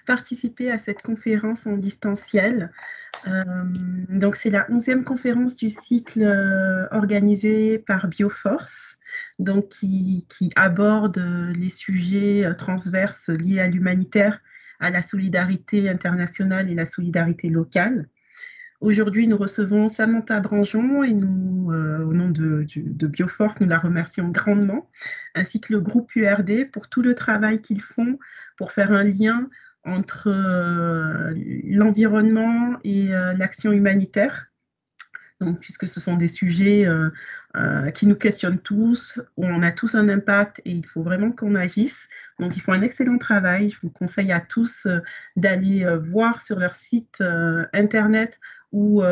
participer à cette conférence en distanciel. Donc, c'est la 11e conférence du cycle organisée par Bioforce, donc qui aborde les sujets transverses liés à l'humanitaire, à la solidarité internationale et la solidarité locale. Aujourd'hui, nous recevons Samantha Branjon et nous, au nom de Bioforce, nous la remercions grandement, ainsi que le groupe URD pour tout le travail qu'ils font pour faire un lien entre l'environnement et l'action humanitaire. Donc, puisque ce sont des sujets qui nous questionnent tous, où on a tous un impact et il faut vraiment qu'on agisse. Donc, ils font un excellent travail. Je vous conseille à tous d'aller voir sur leur site internet où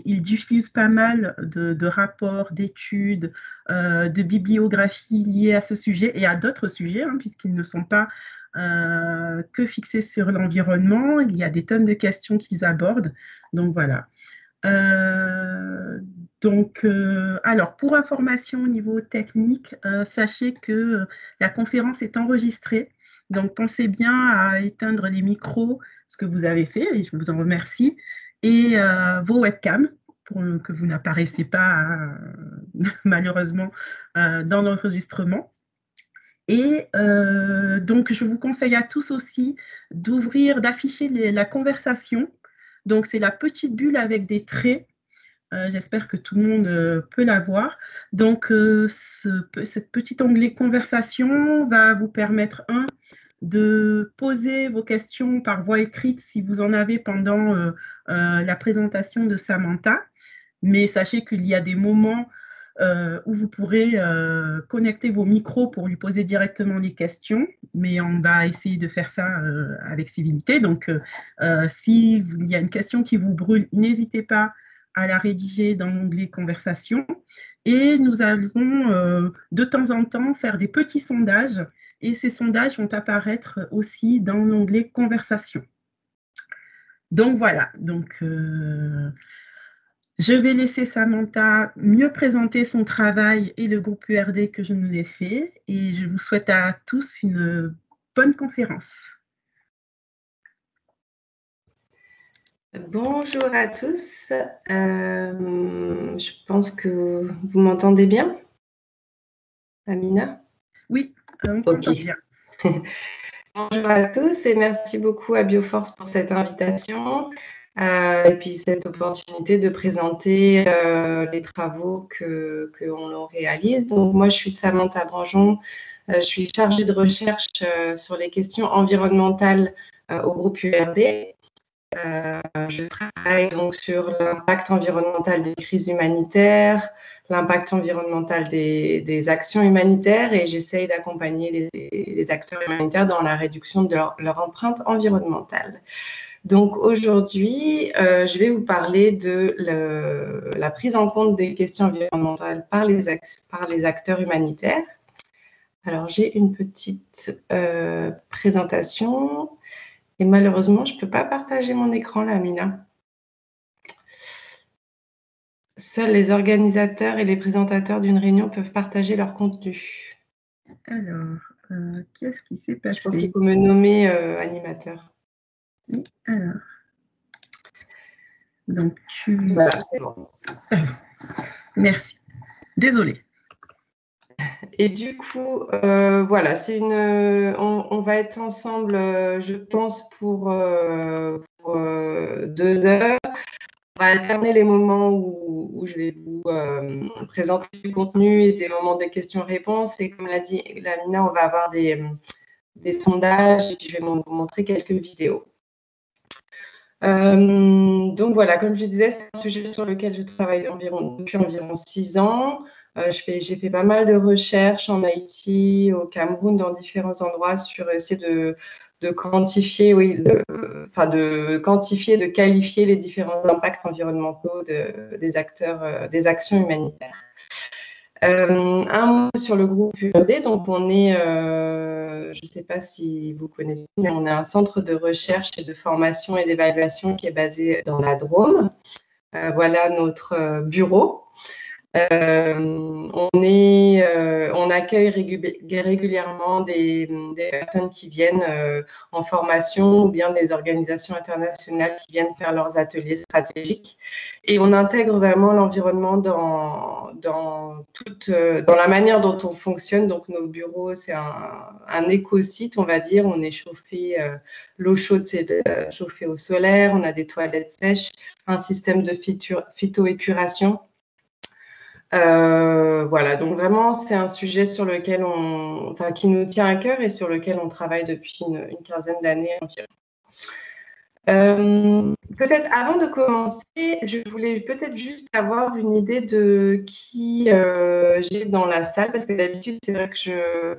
ils diffusent pas mal de rapports, d'études, de bibliographies liées à ce sujet et à d'autres sujets, hein, puisqu'ils ne sont pas que fixés sur l'environnement. Il y a des tonnes de questions qu'ils abordent. Donc, voilà. Alors, pour information au niveau technique, sachez que la conférence est enregistrée. Donc, pensez bien à éteindre les micros, ce que vous avez fait, et je vous en remercie, et vos webcams, pour que vous n'apparaissiez pas, malheureusement, dans l'enregistrement. Et donc, je vous conseille à tous aussi d'afficher la conversation. Donc, c'est la petite bulle avec des traits. J'espère que tout le monde peut la voir. Donc, cet petit onglet conversation va vous permettre, de poser vos questions par voie écrite si vous en avez pendant la présentation de Samantha. Mais sachez qu'il y a des moments où vous pourrez connecter vos micros pour lui poser directement les questions, mais on va essayer de faire ça avec civilité. Donc, s'il y a une question qui vous brûle, n'hésitez pas à la rédiger dans l'onglet conversation. Et nous allons de temps en temps faire des petits sondages, et ces sondages vont apparaître aussi dans l'onglet conversation. Donc voilà, je vais laisser Samantha mieux présenter son travail et le groupe URD que je nous ai fait, et je vous souhaite à tous une bonne conférence. Bonjour à tous, je pense que vous m'entendez bien, Amina? Oui, on t'entend bien. Bonjour à tous et merci beaucoup à Bioforce pour cette invitation et puis cette opportunité de présenter les travaux qu'on réalise. Donc moi, je suis Samantha Branjon, je suis chargée de recherche sur les questions environnementales au groupe URD. Je travaille donc sur l'impact environnemental des crises humanitaires, l'impact environnemental des actions humanitaires, et j'essaye d'accompagner les acteurs humanitaires dans la réduction de leur empreinte environnementale. Donc aujourd'hui, je vais vous parler de la prise en compte des questions environnementales par les acteurs humanitaires. Alors j'ai une petite présentation. Et malheureusement, je ne peux pas partager mon écran là, Amina. Seuls les organisateurs et les présentateurs d'une réunion peuvent partager leur contenu. Alors, qu'est-ce qui s'est passé? Je pense qu'il faut me nommer animateur. Oui, alors. Donc, Voilà, c'est bon. Merci. Désolée. Et du coup, voilà, on va être ensemble, je pense, pour 2 heures. On va alterner les moments où je vais vous présenter du contenu et des moments de questions-réponses. Et comme l'a dit Lamina, on va avoir des sondages et puis je vais vous montrer quelques vidéos. Donc voilà, comme je disais, c'est un sujet sur lequel je travaille depuis environ 6 ans. J'ai fait pas mal de recherches en Haïti, au Cameroun, dans différents endroits sur essayer de quantifier, de qualifier les différents impacts environnementaux des acteurs, des actions humanitaires. Un mot sur le groupe URD. Donc, on est, je ne sais pas si vous connaissez, mais on est un centre de recherche et de formation et d'évaluation qui est basé dans la Drôme. Voilà notre bureau. On accueille régulièrement des personnes qui viennent en formation ou bien des organisations internationales qui viennent faire leurs ateliers stratégiques. Et on intègre vraiment l'environnement dans la manière dont on fonctionne. Donc, nos bureaux, c'est un éco-site, on va dire. On est chauffé, l'eau chaude, c'est chauffée au solaire. On a des toilettes sèches, un système de phytoépuration. Voilà, donc vraiment, c'est un sujet sur lequel qui nous tient à cœur et sur lequel on travaille depuis une quinzaine d'années environ. Peut-être avant de commencer, je voulais peut-être juste avoir une idée de qui j'ai dans la salle, parce que d'habitude, c'est vrai que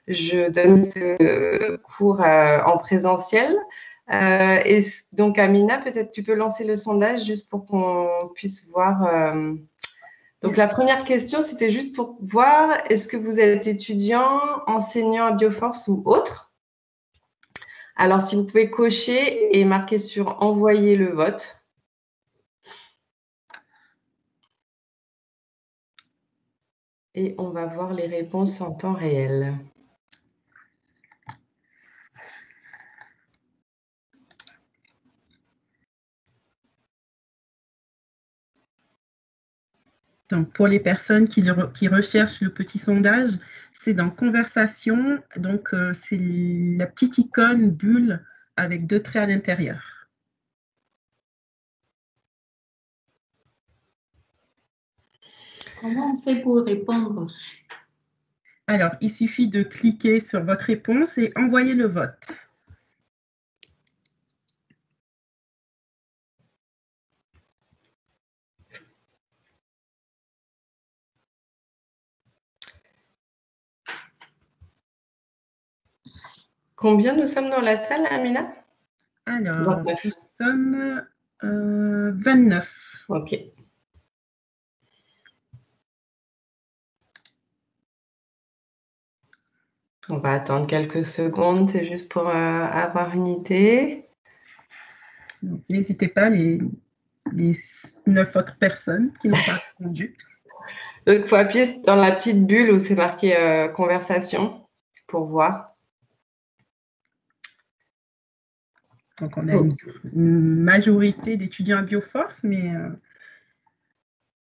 je donne ce cours en présentiel. Et donc, Amina, peut-être tu peux lancer le sondage juste pour qu'on puisse voir. Donc, la première question, c'était juste pour voir, est-ce que vous êtes étudiant, enseignant à Bioforce ou autre? Alors, si vous pouvez cocher et marquer sur « Envoyer le vote ». Et on va voir les réponses en temps réel. Donc, pour les personnes qui recherchent le petit sondage, c'est dans Conversation. Donc, c'est la petite icône bulle avec 2 traits à l'intérieur. Comment on fait pour répondre? Alors, il suffit de cliquer sur votre réponse et envoyer le vote. Combien nous sommes dans la salle, Amina? Alors, 29. Nous sommes 29. OK. On va attendre quelques secondes, c'est juste pour avoir une idée. N'hésitez pas, les 9 autres personnes qui n'ont pas répondu. Donc, il faut appuyer dans la petite bulle où c'est marqué conversation pour voir. Donc, on a une majorité d'étudiants à Bioforce, mais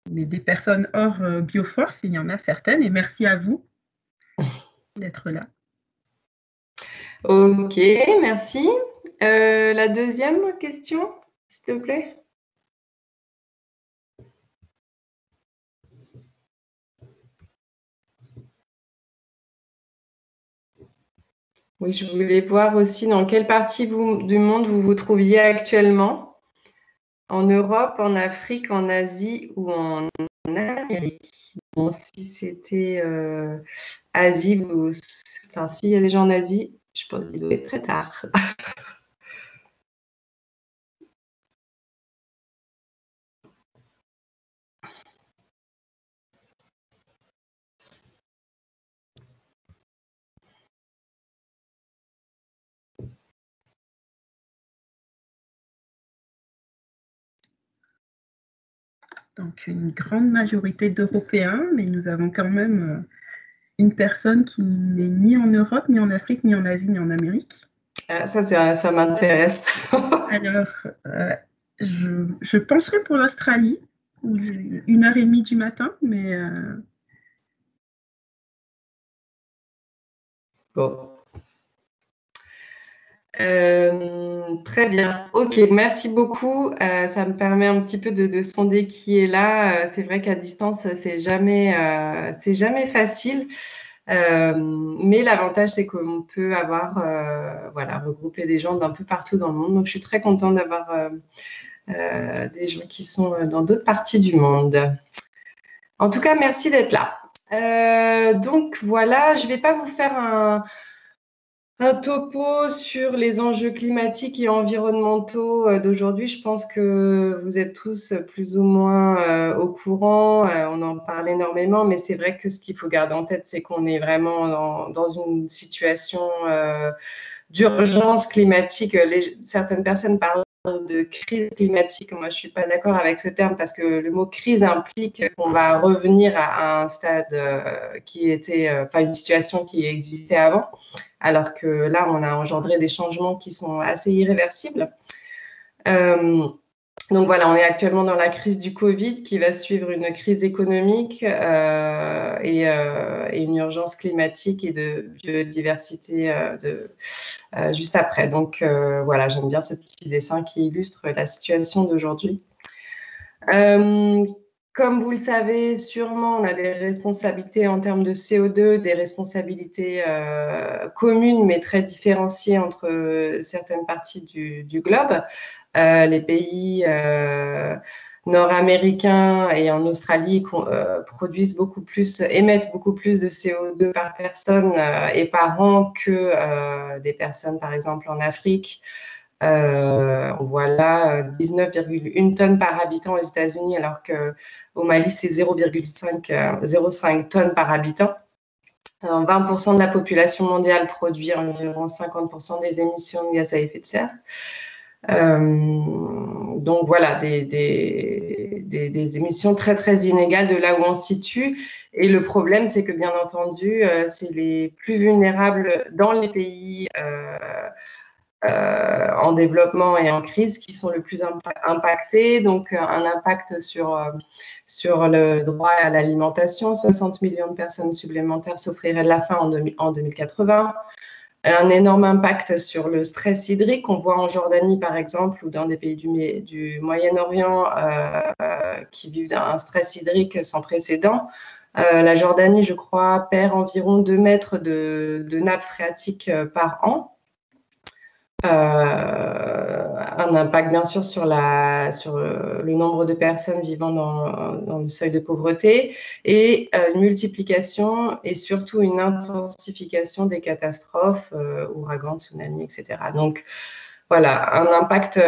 des personnes hors Bioforce, il y en a certaines. Et merci à vous d'être là. OK, merci. La deuxième question, s'il te plaît. Oui, je voulais voir aussi dans quelle partie du monde vous vous trouviez actuellement. En Europe, en Afrique, en Asie ou en Amérique. Bon, si c'était Asie, enfin, s'il y a des gens en Asie, je pense qu'il doit être très tard. Donc, une grande majorité d'Européens, mais nous avons quand même une personne qui n'est ni en Europe, ni en Afrique, ni en Asie, ni en Amérique. Ça m'intéresse. Alors, je penserais pour l'Australie, 1h30 du matin, mais... Bon. Très bien. OK, merci beaucoup. Ça me permet un petit peu de sonder qui est là. C'est vrai qu'à distance, c'est jamais facile. Mais l'avantage, c'est qu'on peut avoir, regrouper des gens d'un peu partout dans le monde. Donc, je suis très contente d'avoir des gens qui sont dans d'autres parties du monde. En tout cas, merci d'être là. Donc, voilà, je ne vais pas vous faire un topo sur les enjeux climatiques et environnementaux d'aujourd'hui. Je pense que vous êtes tous plus ou moins au courant. On en parle énormément, mais c'est vrai que ce qu'il faut garder en tête, c'est qu'on est vraiment dans une situation d'urgence climatique. Certaines personnes parlent de crise climatique. Moi, je ne suis pas d'accord avec ce terme parce que le mot crise implique qu'on va revenir à un stade qui était, enfin, une situation qui existait avant, alors que là, on a engendré des changements qui sont assez irréversibles. Donc voilà, on est actuellement dans la crise du Covid qui va suivre une crise économique et une urgence climatique et de biodiversité juste après. Donc voilà, j'aime bien ce petit dessin qui illustre la situation d'aujourd'hui. Comme vous le savez, sûrement, on a des responsabilités en termes de CO2, des responsabilités communes, mais très différenciées entre certaines parties du globe. Les pays nord-américains et en Australie produisent beaucoup plus, émettent beaucoup plus de CO2 par personne et par an que des personnes, par exemple, en Afrique. On voit là 19,1 tonnes par habitant aux États-Unis, alors qu'au Mali, c'est 0,5 tonnes par habitant. 20% de la population mondiale produit environ 50% des émissions de gaz à effet de serre. Donc voilà, des émissions très très inégales de là où on se situe. Et le problème, c'est que bien entendu, c'est les plus vulnérables dans les pays en développement et en crise qui sont le plus impactés. Donc un impact sur le droit à l'alimentation. 60 millions de personnes supplémentaires s'offriraient de la faim en 2080. Un énorme impact sur le stress hydrique. On voit en Jordanie, par exemple, ou dans des pays du Moyen-Orient qui vivent un stress hydrique sans précédent. La Jordanie, je crois, perd environ 2 mètres de nappe phréatique par an. Un impact, bien sûr, sur le nombre de personnes vivant dans le seuil de pauvreté et une multiplication et surtout une intensification des catastrophes, ouragans, tsunamis, etc. Donc, voilà, un impact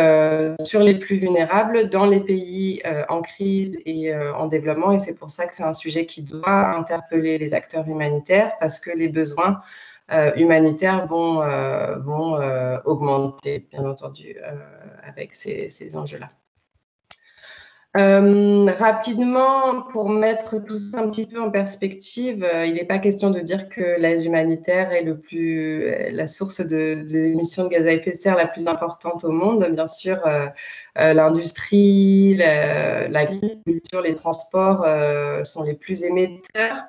sur les plus vulnérables dans les pays en crise et en développement. Et c'est pour ça que c'est un sujet qui doit interpeller les acteurs humanitaires parce que les besoins humanitaires vont augmenter, bien entendu, avec ces enjeux-là. Rapidement, pour mettre tout ça un petit peu en perspective, il n'est pas question de dire que l'aide humanitaire est la source d'émissions de gaz à effet de serre la plus importante au monde. Bien sûr, l'industrie, l'agriculture, les transports sont les plus émetteurs.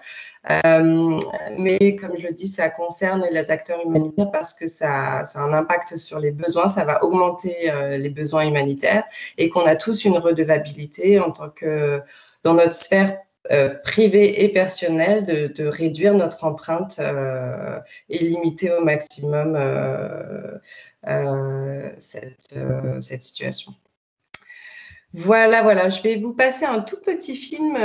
Mais comme je le dis, ça concerne les acteurs humanitaires parce que ça a un impact sur les besoins, ça va augmenter les besoins humanitaires et qu'on a tous une redevabilité en tant que dans notre sphère privée et personnelle de réduire notre empreinte et limiter au maximum cette situation. Voilà, je vais vous passer un tout petit film.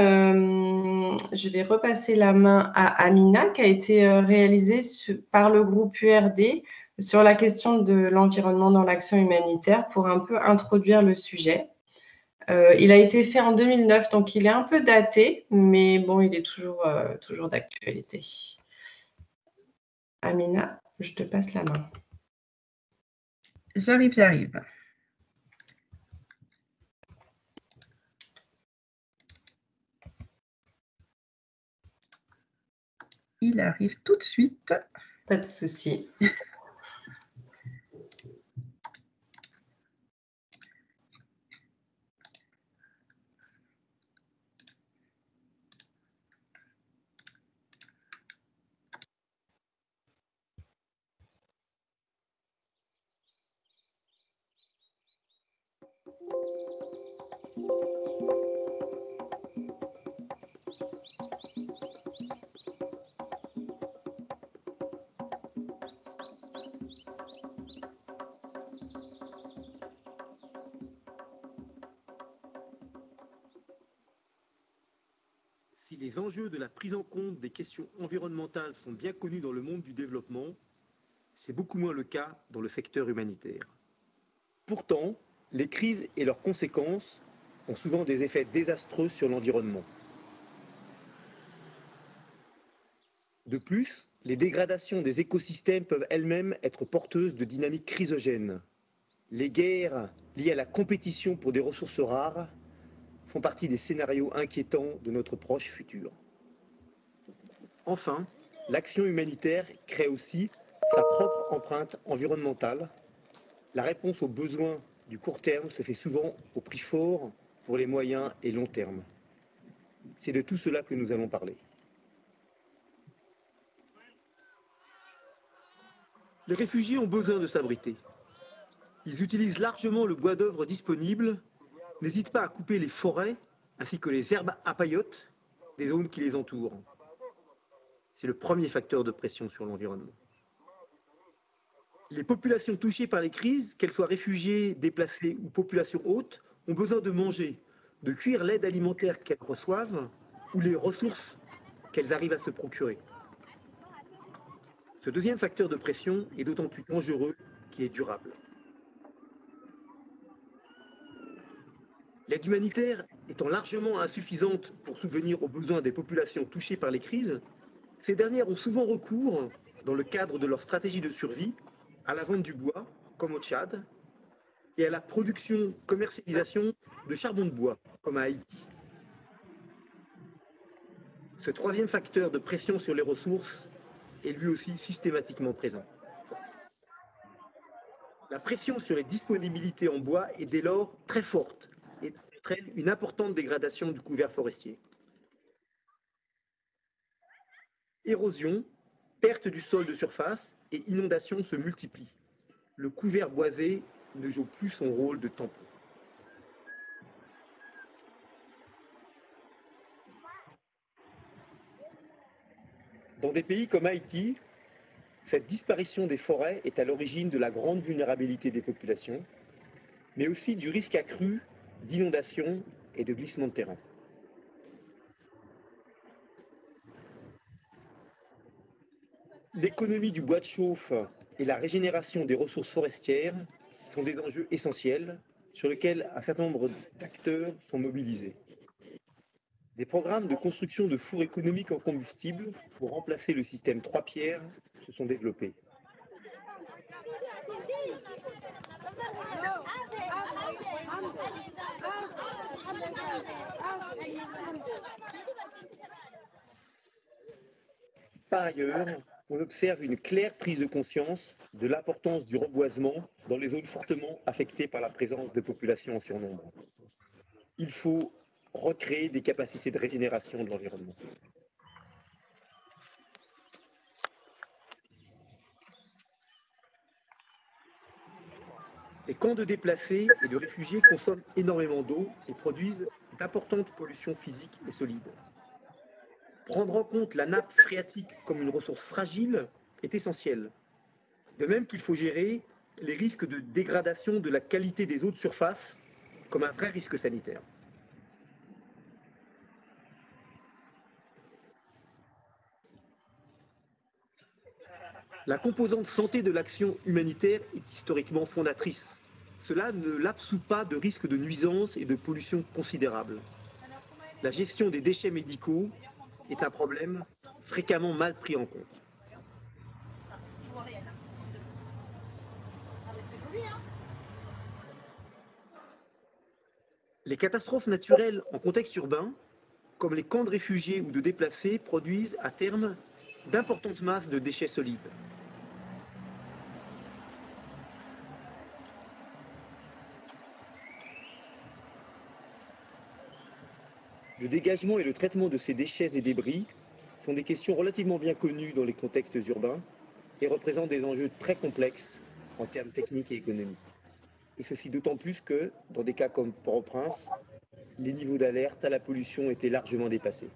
Je vais repasser la main à Amina, qui a été réalisé par le groupe URD sur la question de l'environnement dans l'action humanitaire pour un peu introduire le sujet. Il a été fait en 2009, donc il est un peu daté, mais bon, il est toujours d'actualité. Amina, je te passe la main. J'arrive. Il arrive tout de suite. Pas de souci. Si les enjeux de la prise en compte des questions environnementales sont bien connus dans le monde du développement, c'est beaucoup moins le cas dans le secteur humanitaire. Pourtant, les crises et leurs conséquences ont souvent des effets désastreux sur l'environnement. De plus, les dégradations des écosystèmes peuvent elles-mêmes être porteuses de dynamiques chrysogènes. Les guerres liées à la compétition pour des ressources rares font partie des scénarios inquiétants de notre proche futur. Enfin, l'action humanitaire crée aussi sa propre empreinte environnementale. La réponse aux besoins du court terme se fait souvent au prix fort pour les moyens et long terme. C'est de tout cela que nous allons parler. Les réfugiés ont besoin de s'abriter. Ils utilisent largement le bois d'œuvre disponible, n'hésitent pas à couper les forêts ainsi que les herbes à paillotes des zones qui les entourent. C'est le premier facteur de pression sur l'environnement. Les populations touchées par les crises, qu'elles soient réfugiés, déplacés ou populations hautes, ont besoin de manger, de cuire l'aide alimentaire qu'elles reçoivent ou les ressources qu'elles arrivent à se procurer. Ce deuxième facteur de pression est d'autant plus dangereux qu'il est durable. L'aide humanitaire étant largement insuffisante pour subvenir aux besoins des populations touchées par les crises, ces dernières ont souvent recours, dans le cadre de leur stratégie de survie, à la vente du bois, comme au Tchad, et à la production-commercialisation de charbon de bois, comme à Haïti. Ce troisième facteur de pression sur les ressources est lui aussi systématiquement présent. La pression sur les disponibilités en bois est dès lors très forte et entraîne une importante dégradation du couvert forestier. Érosion, perte du sol de surface et inondations se multiplient. Le couvert boisé ne joue plus son rôle de tampon. Dans des pays comme Haïti, cette disparition des forêts est à l'origine de la grande vulnérabilité des populations, mais aussi du risque accru d'inondations et de glissement de terrain. L'économie du bois de chauffe et la régénération des ressources forestières sont des enjeux essentiels sur lesquels un certain nombre d'acteurs sont mobilisés. Des programmes de construction de fours économiques en combustible pour remplacer le système 3 pierres se sont développés. Par ailleurs, on observe une claire prise de conscience de l'importance du reboisement dans les zones fortement affectées par la présence de populations en surnombre. Il faut recréer des capacités de régénération de l'environnement. Les camps de déplacés et de réfugiés consomment énormément d'eau et produisent d'importantes pollutions physiques et solides. Prendre en compte la nappe phréatique comme une ressource fragile est essentiel. De même qu'il faut gérer les risques de dégradation de la qualité des eaux de surface comme un vrai risque sanitaire. La composante santé de l'action humanitaire est historiquement fondatrice. Cela ne l'absout pas de risques de nuisances et de pollution considérables. La gestion des déchets médicaux est un problème fréquemment mal pris en compte. Les catastrophes naturelles en contexte urbain, comme les camps de réfugiés ou de déplacés, produisent à terme d'importantes masses de déchets solides. Le dégagement et le traitement de ces déchets et débris sont des questions relativement bien connues dans les contextes urbains et représentent des enjeux très complexes en termes techniques et économiques. Et ceci d'autant plus que, dans des cas comme Port-au-Prince, les niveaux d'alerte à la pollution étaient largement dépassés.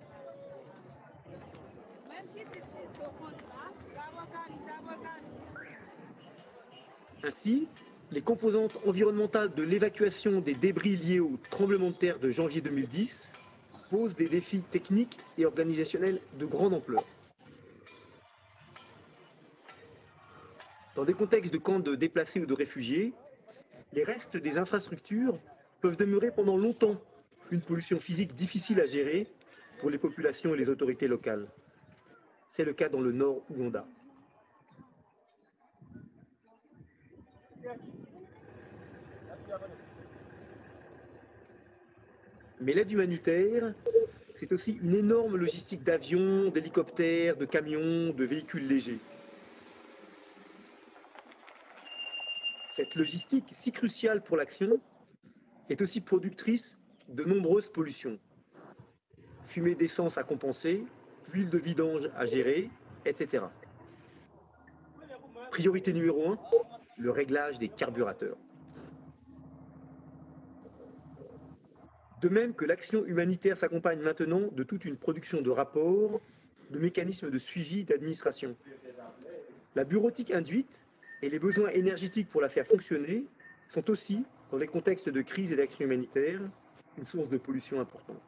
Ainsi, les composantes environnementales de l'évacuation des débris liés au tremblement de terre de janvier 2010 posent des défis techniques et organisationnels de grande ampleur. Dans des contextes de camps de déplacés ou de réfugiés, les restes des infrastructures peuvent demeurer pendant longtemps une pollution physique difficile à gérer pour les populations et les autorités locales. C'est le cas dans le nord Ouganda. Mais l'aide humanitaire, c'est aussi une énorme logistique d'avions, d'hélicoptères, de camions, de véhicules légers. Cette logistique, si cruciale pour l'action, est aussi productrice de nombreuses pollutions. Fumée d'essence à compenser, huile de vidange à gérer, etc. Priorité numéro 1, le réglage des carburateurs. De même que l'action humanitaire s'accompagne maintenant de toute une production de rapports, de mécanismes de suivi, d'administration. La bureautique induite et les besoins énergétiques pour la faire fonctionner sont aussi, dans les contextes de crise et d'action humanitaire, une source de pollution importante.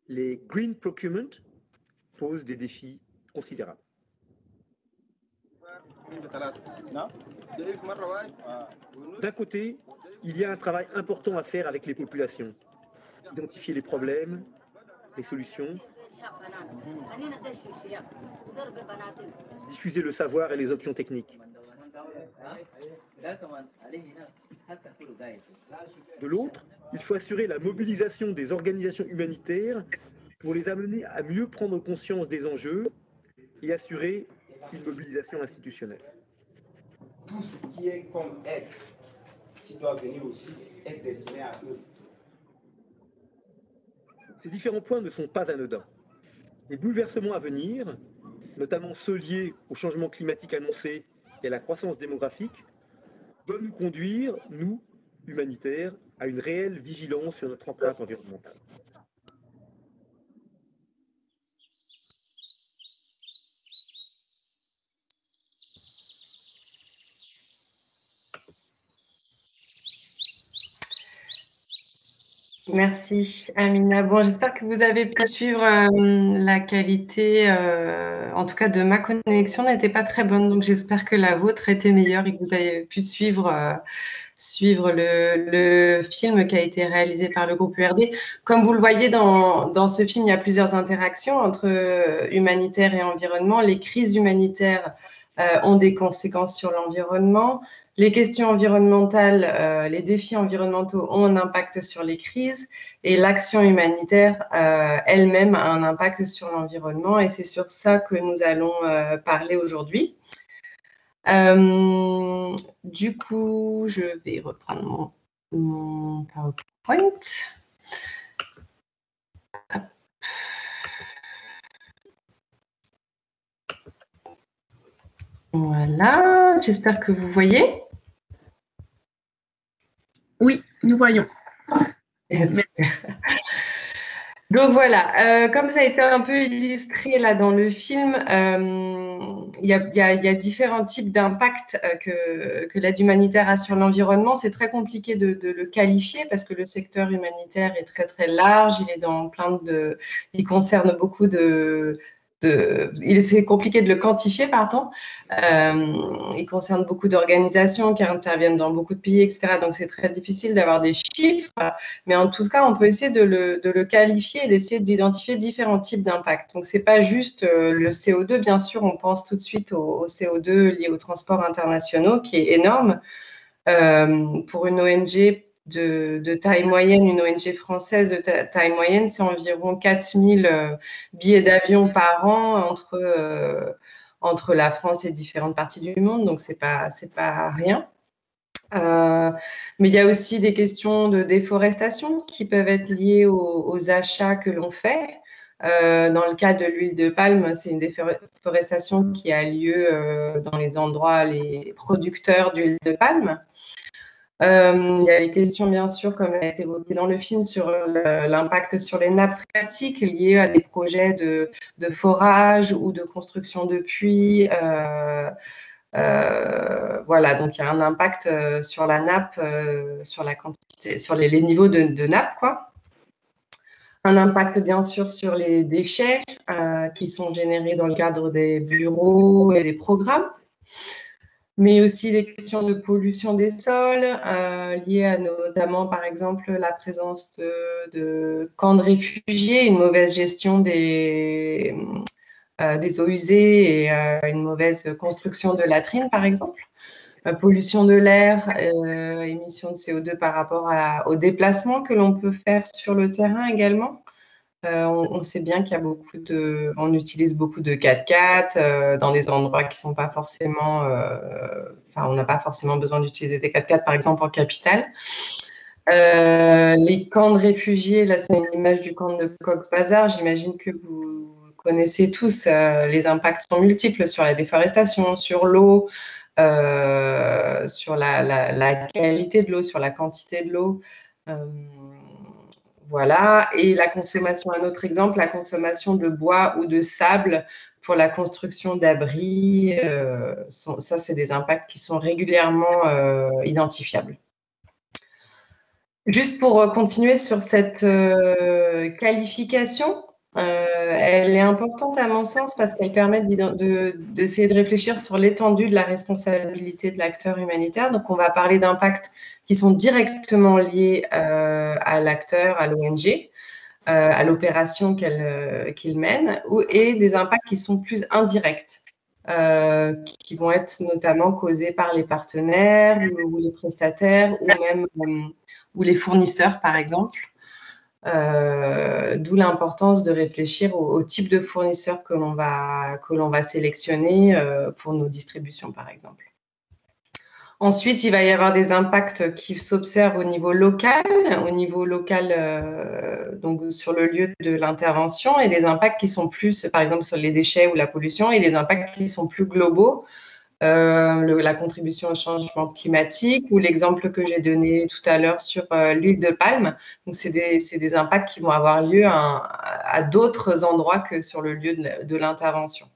Les green procurement posent des défis considérables. D'un côté, il y a un travail important à faire avec les populations. Identifier les problèmes, les solutions, diffuser le savoir et les options techniques. De l'autre, il faut assurer la mobilisation des organisations humanitaires pour les amener à mieux prendre conscience des enjeux et assurer une mobilisation institutionnelle. Tout ce qui est comme aide, qui doit venir aussi, être destiné à eux. Ces différents points ne sont pas anodins. Les bouleversements à venir, notamment ceux liés au changement climatique annoncé et à la croissance démographique, doivent nous conduire, nous, humanitaires, à une réelle vigilance sur notre empreinte environnementale. Merci, Amina. Bon, j'espère que vous avez pu suivre la qualité, en tout cas de ma connexion n'était pas très bonne, donc j'espère que la vôtre était meilleure et que vous avez pu suivre le film qui a été réalisé par le groupe URD. Comme vous le voyez dans ce film, il y a plusieurs interactions entre humanitaire et environnement. Les crises humanitaires ont des conséquences sur l'environnement. Les questions environnementales, les défis environnementaux ont un impact sur les crises et l'action humanitaire elle-même a un impact sur l'environnement et c'est sur ça que nous allons parler aujourd'hui. Du coup, je vais reprendre mon PowerPoint. Hop. Voilà, j'espère que vous voyez. Oui, nous voyons. Super. Donc voilà, comme ça a été un peu illustré là dans le film, il y a différents types d'impacts que l'aide humanitaire a sur l'environnement. C'est très compliqué de le qualifier parce que le secteur humanitaire est très très large. Il est dans il concerne beaucoup c'est compliqué de le quantifier, pardon. Il concerne beaucoup d'organisations qui interviennent dans beaucoup de pays, etc. Donc, c'est très difficile d'avoir des chiffres. Mais en tout cas, on peut essayer de le qualifier et d'essayer d'identifier différents types d'impacts. Donc, ce n'est pas juste le CO2. Bien sûr, on pense tout de suite au CO2 lié aux transports internationaux, qui est énorme. Pour une ONG de taille moyenne, une ONG française de taille moyenne, c'est environ 4000 billets d'avion par an entre la France et différentes parties du monde, donc c'est pas rien. Mais il y a aussi des questions de déforestation qui peuvent être liées aux achats que l'on fait. Dans le cas de l'huile de palme, c'est une déforestation qui a lieu dans les endroits, les producteurs d'huile de palme. Il y a les questions, bien sûr, comme elle a été évoquée dans le film, sur l'impact sur les nappes phréatiques liées à des projets de forage ou de construction de puits. Voilà, donc il y a un impact sur la nappe, sur la quantité, sur les niveaux de nappe, quoi. Un impact, bien sûr, sur les déchets qui sont générés dans le cadre des bureaux et des programmes, mais aussi des questions de pollution des sols liées à notamment, par exemple, la présence de camps de réfugiés, une mauvaise gestion des des eaux usées et une mauvaise construction de latrines, par exemple. Pollution de l'air, émission de CO2 par rapport au déplacement que l'on peut faire sur le terrain également. On sait bien qu'il y a on utilise beaucoup de 4x4 dans des endroits qui sont pas forcément, on n'a pas forcément besoin d'utiliser des 4x4, par exemple en capitale. Les camps de réfugiés, là c'est une image du camp de Cox's Bazar, j'imagine que vous connaissez tous, les impacts sont multiples sur la déforestation, sur l'eau, sur la qualité de l'eau, sur la quantité de l'eau. Voilà, et la consommation, un autre exemple, la consommation de bois ou de sable pour la construction d'abris, ça c'est des impacts qui sont régulièrement identifiables. Juste pour continuer sur cette qualification, elle est importante à mon sens parce qu'elle permet d'essayer de réfléchir sur l'étendue de la responsabilité de l'acteur humanitaire. Donc, on va parler d'impacts qui sont directement liés à l'acteur, à l'ONG, à l'opération qu'il mène, et des impacts qui sont plus indirects, qui vont être notamment causés par les partenaires ou les prestataires ou même ou les fournisseurs, par exemple. D'où l'importance de réfléchir au type de fournisseur que l'on va sélectionner pour nos distributions, par exemple. Ensuite, il va y avoir des impacts qui s'observent au niveau local, donc sur le lieu de l'intervention, et des impacts qui sont plus, par exemple, sur les déchets ou la pollution, et des impacts qui sont plus globaux, la contribution au changement climatique, ou l'exemple que j'ai donné tout à l'heure sur l'huile de palme. Donc, c'est des impacts qui vont avoir lieu à d'autres endroits que sur le lieu de l'intervention.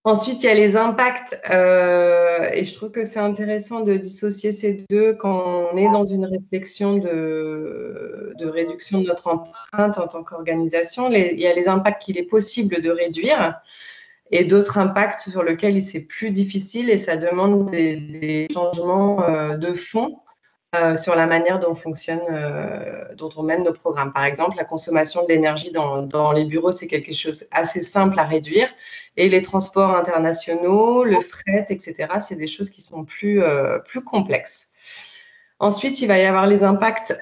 Ensuite, il y a les impacts, et je trouve que c'est intéressant de dissocier ces deux quand on est dans une réflexion de réduction de notre empreinte en tant qu'organisation. Il y a les impacts qu'il est possible de réduire, et d'autres impacts sur lesquels c'est plus difficile, et ça demande des changements de fond sur la manière dont on mène nos programmes. Par exemple, la consommation de l'énergie dans les bureaux, c'est quelque chose assez simple à réduire, et les transports internationaux, le fret, etc., c'est des choses qui sont plus complexes. Ensuite, il va y avoir les impacts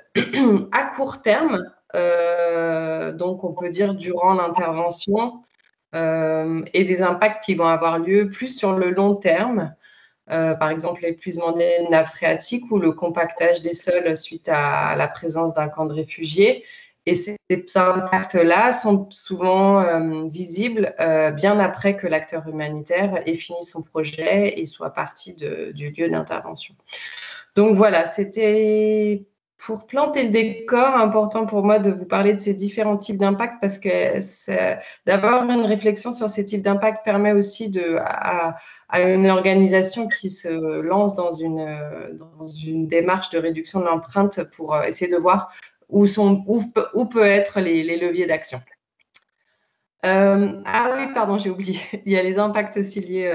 à court terme, donc on peut dire durant l'intervention, et des impacts qui vont avoir lieu plus sur le long terme, par exemple l'épuisement des nappes phréatiques ou le compactage des sols suite à la présence d'un camp de réfugiés. Et ces impacts-là sont souvent visibles bien après que l'acteur humanitaire ait fini son projet et soit parti du lieu d'intervention. Donc voilà, c'était pour planter le décor, important pour moi de vous parler de ces différents types d'impacts, parce que d'avoir une réflexion sur ces types d'impacts permet aussi à une organisation qui se lance dans une démarche de réduction de l'empreinte pour essayer de voir où peut être les leviers d'action. Ah oui, pardon, j'ai oublié. Il y a les impacts aussi liés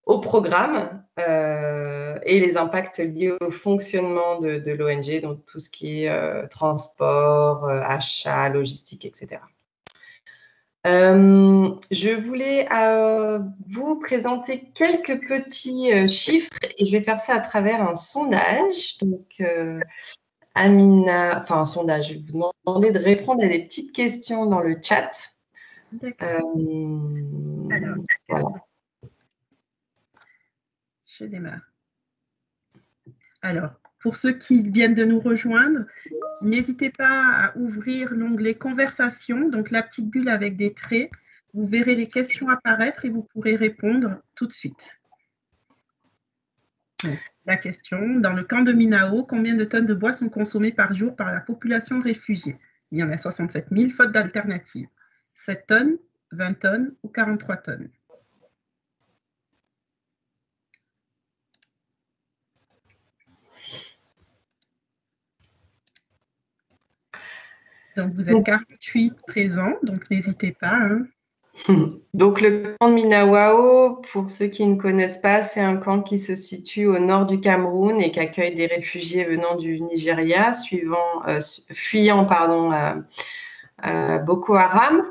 au programme et les impacts liés au fonctionnement de l'ONG, donc tout ce qui est transport, achat, logistique, etc. Je voulais vous présenter quelques petits chiffres, et je vais faire ça à travers un sondage. Donc, Amina, enfin un sondage, je vais vous demander de répondre à des petites questions dans le chat. D'accord. Alors, voilà. Je démarre. Alors, pour ceux qui viennent de nous rejoindre, n'hésitez pas à ouvrir l'onglet Conversation, donc la petite bulle avec des traits. Vous verrez les questions apparaître et vous pourrez répondre tout de suite. Donc, la question, dans le camp de Minao, combien de tonnes de bois sont consommées par jour par la population réfugiée? Il y en a 67 000, faute d'alternative. 7 tonnes, 20 tonnes ou 43 tonnes? Donc, vous êtes 48 présents, donc n'hésitez pas. Hein. Donc, le camp de Minawao, pour ceux qui ne connaissent pas, c'est un camp qui se situe au nord du Cameroun et qui accueille des réfugiés venant du Nigeria, fuyant Boko Haram.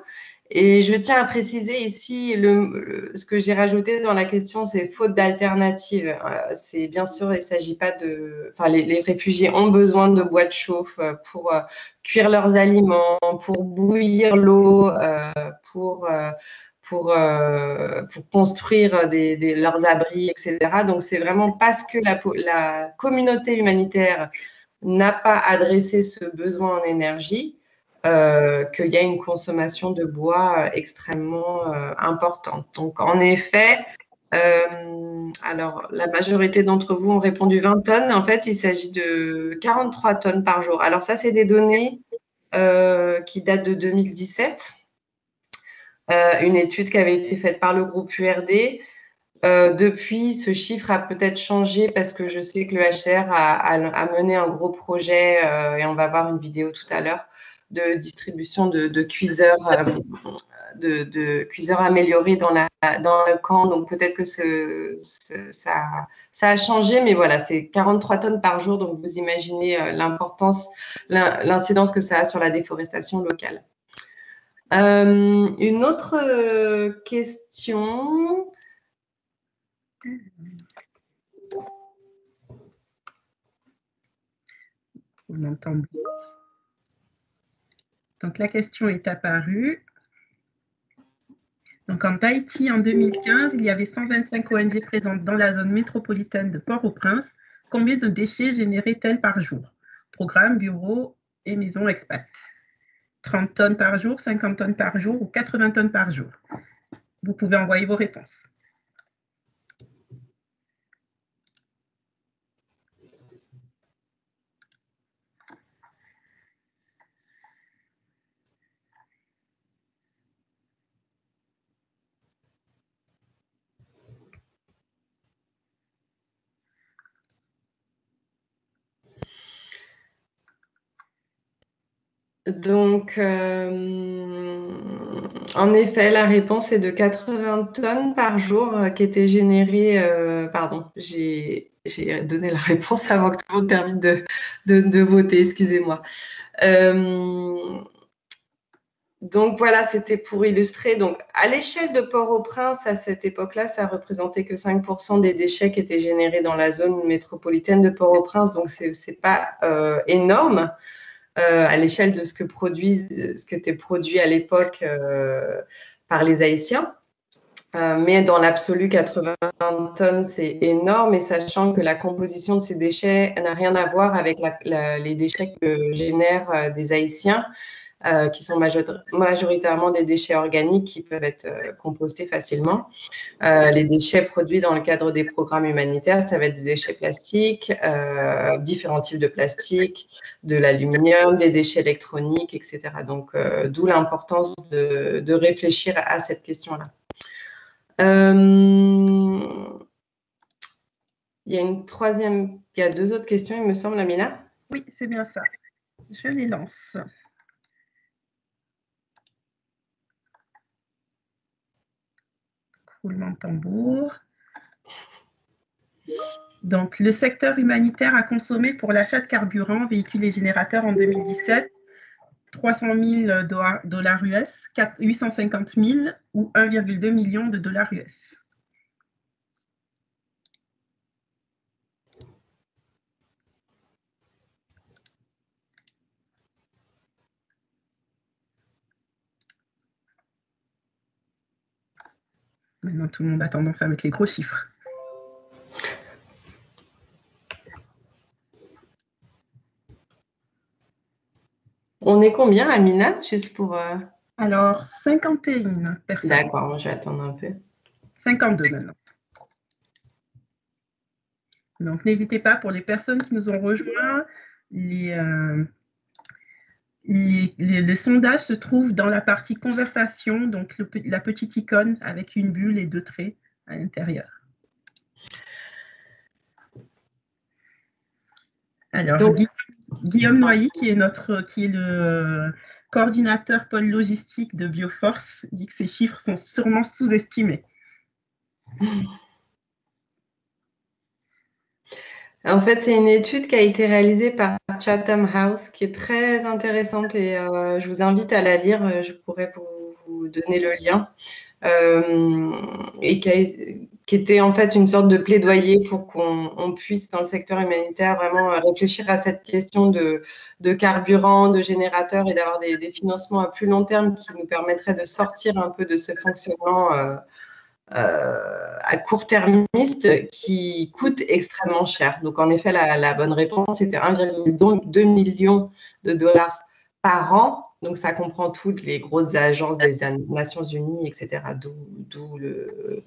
Et je tiens à préciser ici, ce que j'ai rajouté dans la question, c'est faute d'alternative. C'est bien sûr, il ne s'agit pas de… Enfin, les réfugiés ont besoin de boîtes chauffe pour cuire leurs aliments, pour bouillir l'eau, pour construire leurs abris, etc. Donc, c'est vraiment parce que la communauté humanitaire n'a pas adressé ce besoin en énergie qu'il y a une consommation de bois extrêmement importante. Donc, en effet, alors, la majorité d'entre vous ont répondu 20 tonnes. En fait, il s'agit de 43 tonnes par jour. Alors, ça, c'est des données qui datent de 2017. Une étude qui avait été faite par le groupe URD. Depuis, ce chiffre a peut-être changé parce que je sais que le HCR a mené un gros projet et on va voir une vidéo tout à l'heure de distribution de cuiseurs, de cuiseurs améliorés dans le camp. Donc, peut-être que ça a changé, mais voilà, c'est 43 tonnes par jour. Donc, vous imaginez l'importance, l'incidence que ça a sur la déforestation locale. Une autre question. On entend bien. Donc, la question est apparue. Donc, en Tahiti, en 2015, il y avait 125 ONG présentes dans la zone métropolitaine de Port-au-Prince. Combien de déchets généraient-elles par jour? Programme, bureau et maison expat. 30 tonnes par jour, 50 tonnes par jour ou 80 tonnes par jour? Vous pouvez envoyer vos réponses. Donc, en effet, la réponse est de 80 tonnes par jour qui étaient générées. Pardon, j'ai donné la réponse avant que tout le monde termine de voter, excusez-moi. Donc voilà, c'était pour illustrer. Donc, à l'échelle de Port-au-Prince, à cette époque-là, ça représentait que 5% des déchets qui étaient générés dans la zone métropolitaine de Port-au-Prince. Donc, c'est pas énorme. À l'échelle de ce qui était produit à l'époque par les Haïtiens. Mais dans l'absolu, 80 tonnes, c'est énorme. Et sachant que la composition de ces déchets n'a rien à voir avec les déchets que génèrent des Haïtiens, qui sont majoritairement des déchets organiques qui peuvent être compostés facilement. Les déchets produits dans le cadre des programmes humanitaires, ça va être des déchets plastiques, différents types de plastique, de l'aluminium, des déchets électroniques, etc. Donc, d'où l'importance de réfléchir à cette question-là. Il y a deux autres questions, il me semble, Amina. Oui, c'est bien ça. Je les lance. Roulement de tambour. Donc, le secteur humanitaire a consommé pour l'achat de carburant, véhicules et générateurs en 2017 300 000 dollars US, 850 000 ou 1,2 million de dollars US. Maintenant, tout le monde a tendance à mettre les gros chiffres. On est combien, Amina, juste pour… Alors, 51 personnes. D'accord, je vais attendre un peu. 52 maintenant. Donc, n'hésitez pas, pour les personnes qui nous ont rejoints, le sondage se trouve dans la partie conversation, donc la petite icône avec une bulle et 2 traits à l'intérieur. Alors, donc, Guillaume Noyer, qui est le coordinateur pôle logistique de Bioforce, dit que ces chiffres sont sûrement sous-estimés. En fait, c'est une étude qui a été réalisée par Chatham House, qui est très intéressante et je vous invite à la lire. Je pourrais vous vous donner le lien, et qui était en fait une sorte de plaidoyer pour qu'on puisse, dans le secteur humanitaire, vraiment réfléchir à cette question de carburant, de générateurs, et d'avoir des financements à plus long terme qui nous permettraient de sortir un peu de ce fonctionnement à court-termiste qui coûte extrêmement cher. Donc, en effet, la bonne réponse, c'était 1,2 million de dollars par an. Donc, ça comprend toutes les grosses agences des Nations Unies, etc. D'où le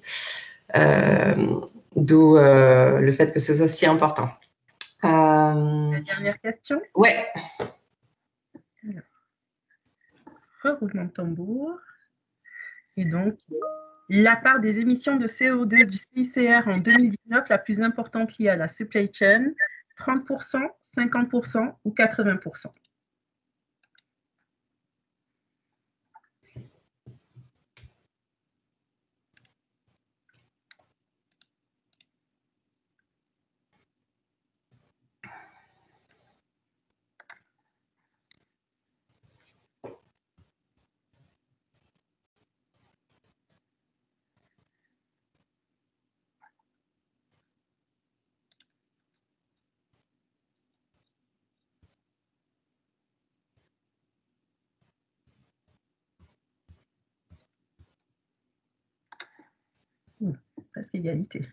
fait que ce soit si important. La dernière question. Ouais. Roulement de tambour. Et donc, la part des émissions de CO2 du CICR en 2019 la plus importante liée à la supply chain, 30%, 50% ou 80%? Presque égalité.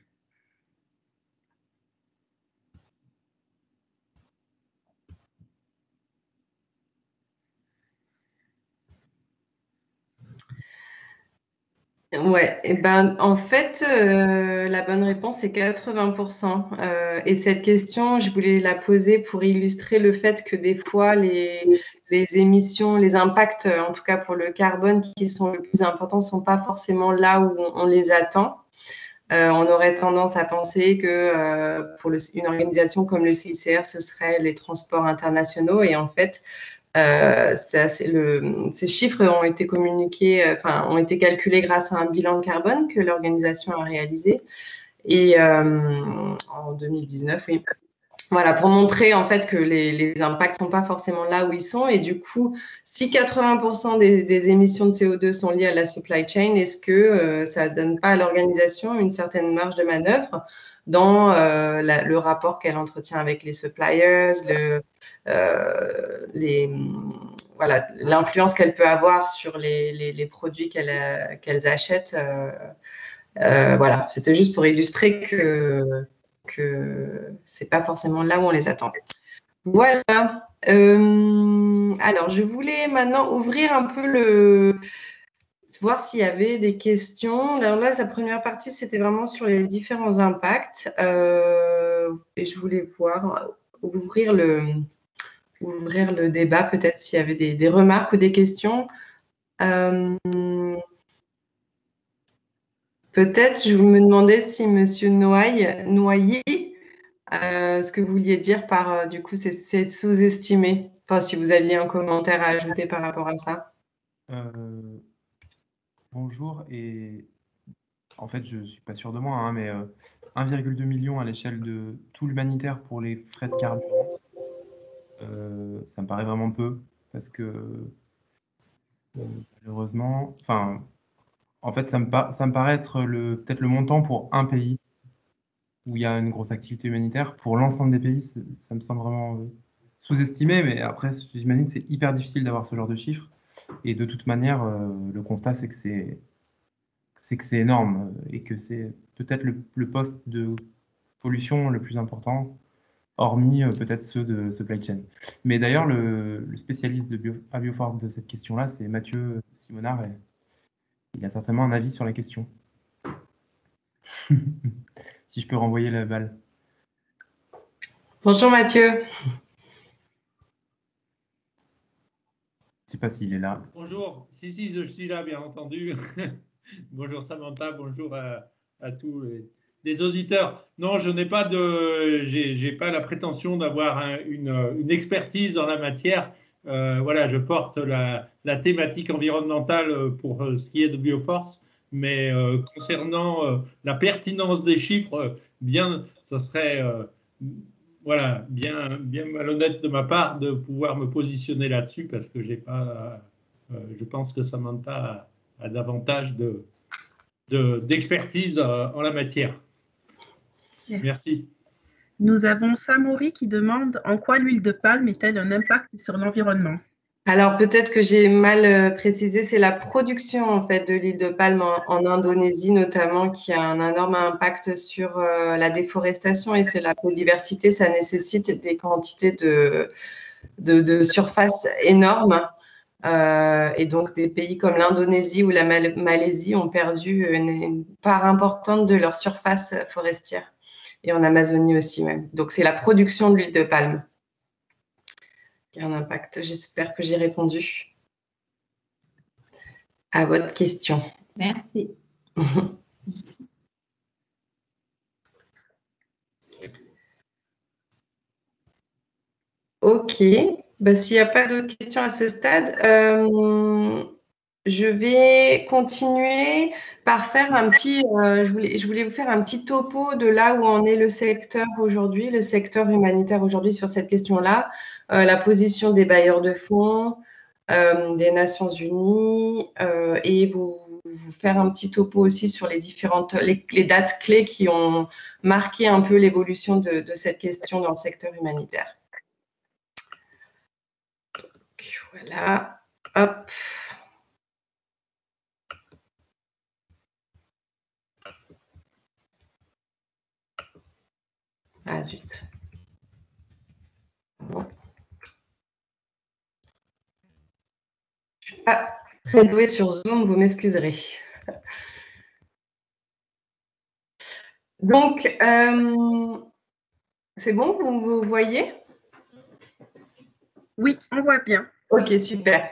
Ouais, et ben, en fait, la bonne réponse est 80%. Et cette question, je voulais la poser pour illustrer le fait que des fois, les émissions, les impacts, en tout cas pour le carbone, qui sont le plus importants, ne sont pas forcément là où on les attend. On aurait tendance à penser que pour une organisation comme le CICR, ce serait les transports internationaux. Et en fait, ces chiffres ont été communiqués, ont été calculés grâce à un bilan de carbone que l'organisation a réalisé et en 2019, oui. Voilà, pour montrer en fait que les impacts sont pas forcément là où ils sont. Et du coup, si 80% des émissions de CO2 sont liées à la supply chain, est-ce que ça donne pas à l'organisation une certaine marge de manœuvre dans le rapport qu'elle entretient avec les suppliers, l'influence qu'elle peut avoir sur les produits qu'elles achètent. Voilà, c'était juste pour illustrer que c'est pas forcément là où on les attend. Voilà. Alors, je voulais maintenant ouvrir un peu voir s'il y avait des questions. Alors là, la première partie, c'était vraiment sur les différents impacts. Et je voulais ouvrir le débat, peut-être s'il y avait des remarques ou des questions. Peut-être, je me demandais si Monsieur Noyer, ce que vous vouliez dire par, du coup, c'est sous-estimé. Enfin, si vous aviez un commentaire à ajouter par rapport à ça. Bonjour, et en fait, je ne suis pas sûr de moi, hein, mais 1,2 million à l'échelle de tout l'humanitaire pour les frais de carburant, ça me paraît vraiment peu, parce que malheureusement, en fait, ça me paraît être peut-être le montant pour un pays où il y a une grosse activité humanitaire. Pour l'ensemble des pays, ça me semble vraiment sous-estimé, mais après, j'imagine que c'est hyper difficile d'avoir ce genre de chiffres. Et de toute manière, le constat, c'est que c'est énorme et que c'est peut-être le poste de pollution le plus important, hormis peut-être ceux de supply chain. Mais d'ailleurs, le spécialiste à Bioforce de cette question-là, c'est Mathieu Simonard, et il a certainement un avis sur la question. Si je peux renvoyer la balle. Bonjour Mathieu. Je ne sais pas s'il est là. Bonjour, si, je suis là, bien entendu. Bonjour Samantha, bonjour à tous les auditeurs. Non, je n'ai pas j'ai pas la prétention d'avoir une expertise dans la matière. Voilà, je porte la thématique environnementale pour ce qui est de Bioforce, mais concernant la pertinence des chiffres, ça serait voilà, bien malhonnête de ma part de pouvoir me positionner là-dessus parce que j'ai pas. Je pense que Samantha à davantage d'expertise en la matière. Merci. Nous avons Samori qui demande en quoi l'huile de palme est-elle un impact sur l'environnement? Alors peut-être que j'ai mal précisé, c'est la production en fait de l'huile de palme en Indonésie notamment qui a un énorme impact sur la déforestation et sur la biodiversité. Ça nécessite des quantités de surface énormes. Et donc des pays comme l'Indonésie ou la Malaisie ont perdu une part importante de leur surface forestière. Et en Amazonie aussi même. Donc c'est la production de l'huile de palme qui a un impact. J'espère que j'ai répondu à votre question. Merci. Ok. Ben, s'il n'y a pas d'autres questions à ce stade, je vais continuer par faire un petit… je voulais vous faire un petit topo de là où en est le secteur aujourd'hui, le secteur humanitaire aujourd'hui sur cette question-là, la position des bailleurs de fonds, des Nations Unies et vous faire un petit topo aussi sur les différentes les dates clés qui ont marqué un peu l'évolution de cette question dans le secteur humanitaire. Donc, voilà, hop. Ah zut. Bon. Je ne suis pas très douée sur Zoom, vous m'excuserez. Donc, c'est bon, vous voyez? Oui, on voit bien. Ok, super.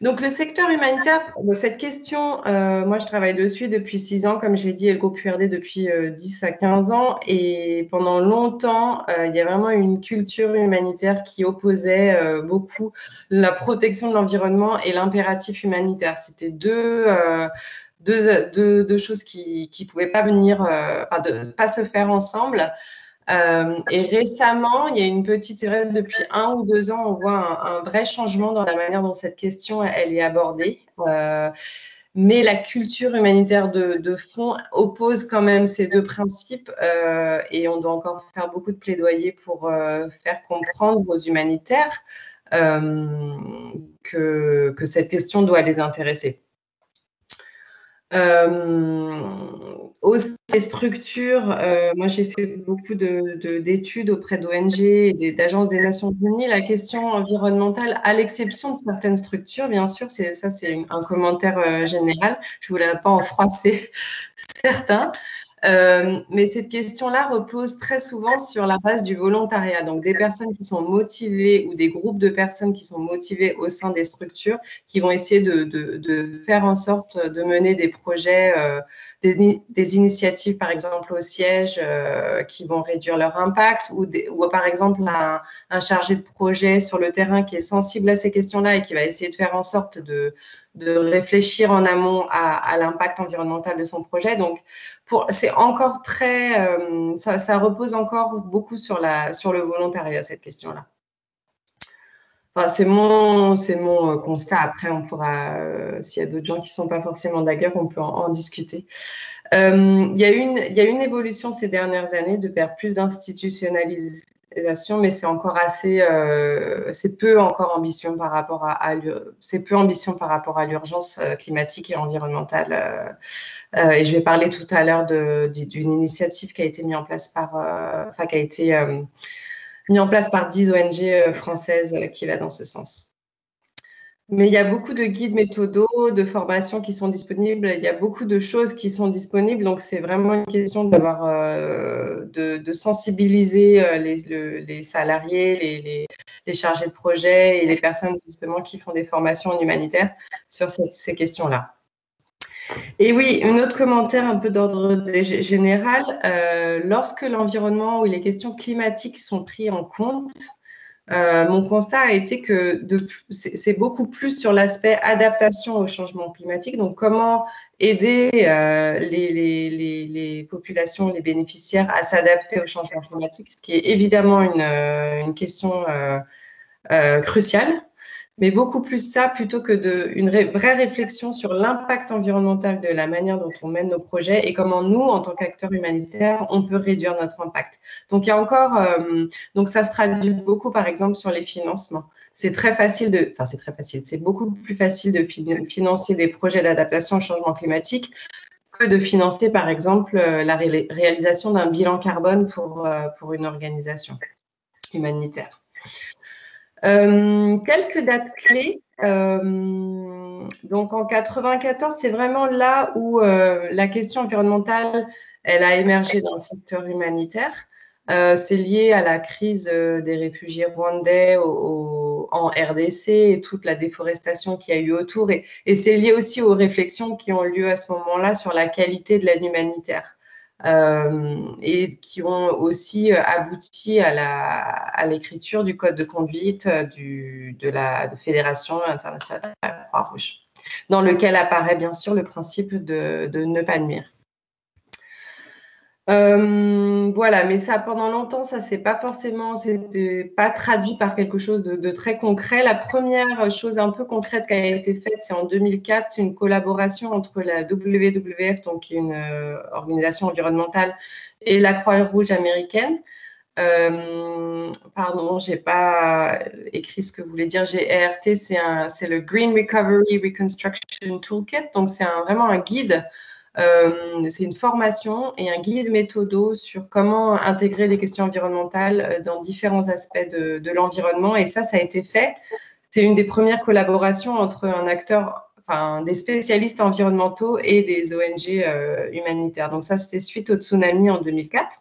Donc, le secteur humanitaire, cette question, moi, je travaille dessus depuis 6 ans, comme j'ai dit, et le groupe URD depuis 10 à 15 ans. Et pendant longtemps, il y a vraiment une culture humanitaire qui opposait beaucoup la protection de l'environnement et l'impératif humanitaire. C'était deux choses qui ne pouvaient pas venir, pas se faire ensemble. Et récemment, il y a une petite, c'est vrai, depuis 1 ou 2 ans, on voit un vrai changement dans la manière dont cette question elle est abordée. Mais la culture humanitaire de fond oppose quand même ces deux principes et on doit encore faire beaucoup de plaidoyer pour faire comprendre aux humanitaires que cette question doit les intéresser. Aussi, les structures, moi j'ai fait beaucoup d'études auprès d'ONG et d'agences des Nations Unies. La question environnementale, à l'exception de certaines structures, bien sûr, c'est un commentaire général. Je ne voulais pas en froisser certains. Mais cette question-là repose très souvent sur la base du volontariat, donc des personnes qui sont motivées ou des groupes de personnes qui sont motivées au sein des structures qui vont essayer de faire en sorte de mener des projets, des initiatives par exemple au siège qui vont réduire leur impact ou par exemple un chargé de projet sur le terrain qui est sensible à ces questions-là et qui va essayer de faire en sorte de réfléchir en amont à l'impact environnemental de son projet. Donc, c'est encore très… ça repose encore beaucoup sur le volontariat, cette question-là. Enfin, c'est mon constat. Après, on pourra, s'il y a d'autres gens qui ne sont pas forcément d'accord, on peut en discuter. Il y a une évolution ces dernières années de faire plus d'institutionnalisation, mais c'est encore c'est peu ambition par rapport à l'urgence climatique et environnementale. Et je vais parler tout à l'heure d'une initiative qui a été mise en place par 10 ONG françaises qui va dans ce sens. Mais il y a beaucoup de guides méthodaux, de formations qui sont disponibles. Il y a beaucoup de choses qui sont disponibles. Donc, c'est vraiment une question de sensibiliser les salariés, les chargés de projet et les personnes justement qui font des formations en humanitaire sur ces questions-là. Et oui, un autre commentaire un peu d'ordre général. Lorsque l'environnement ou les questions climatiques sont pris en compte, mon constat a été que c'est beaucoup plus sur l'aspect adaptation au changement climatique. Donc, comment aider les populations, les bénéficiaires à s'adapter au changement climatique, ce qui est évidemment une question cruciale. mais beaucoup plus ça plutôt que une vraie réflexion sur l'impact environnemental de la manière dont on mène nos projets et comment nous, en tant qu'acteurs humanitaires, on peut réduire notre impact. Donc, il y a encore, donc ça se traduit beaucoup, par exemple, sur les financements. C'est très facile c'est beaucoup plus facile de financer des projets d'adaptation au changement climatique que de financer, par exemple, la réalisation d'un bilan carbone pour une organisation humanitaire. Quelques dates clés. Donc en 94, c'est vraiment là où la question environnementale, elle a émergé dans le secteur humanitaire. C'est lié à la crise des réfugiés rwandais en RDC et toute la déforestation qu'il y a eu autour. Et c'est lié aussi aux réflexions qui ont lieu à ce moment-là sur la qualité de l'aide humanitaire. Et qui ont aussi abouti à l'écriture du code de conduite de la Fédération internationale de la Croix-Rouge, dans lequel apparaît bien sûr le principe de ne pas nuire. Voilà, mais ça, pendant longtemps, ça c'était pas traduit par quelque chose de très concret. La première chose un peu concrète qui a été faite, c'est en 2004, c'est une collaboration entre la WWF, donc qui est une organisation environnementale, et la Croix-Rouge américaine. Pardon, j'ai pas écrit ce que vous voulez dire. GRT, c'est le Green Recovery Reconstruction Toolkit, donc c'est vraiment un guide. C'est une formation et un guide méthodo sur comment intégrer les questions environnementales dans différents aspects de l'environnement. Et ça a été fait. C'est une des premières collaborations entre un acteur, enfin, des spécialistes environnementaux et des ONG humanitaires. Donc ça, c'était suite au tsunami en 2004.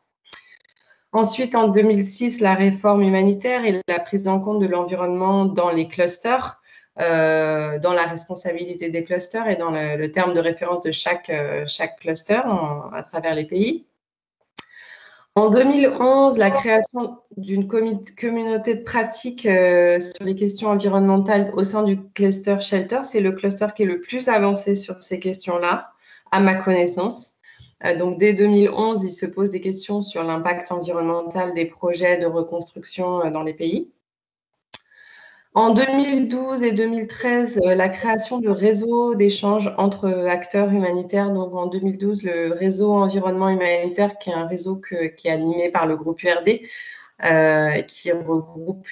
Ensuite, en 2006, la réforme humanitaire et la prise en compte de l'environnement dans les clusters, dans la responsabilité des clusters et dans le terme de référence de chaque cluster à travers les pays. En 2011, la création d'une communauté de pratique sur les questions environnementales au sein du cluster Shelter. C'est le cluster qui est le plus avancé sur ces questions-là, à ma connaissance. Donc, dès 2011, il se pose des questions sur l'impact environnemental des projets de reconstruction dans les pays. En 2012 et 2013, la création de réseaux d'échanges entre acteurs humanitaires. Donc, en 2012, le réseau environnement humanitaire, qui est un réseau qui est animé par le groupe URD, qui regroupe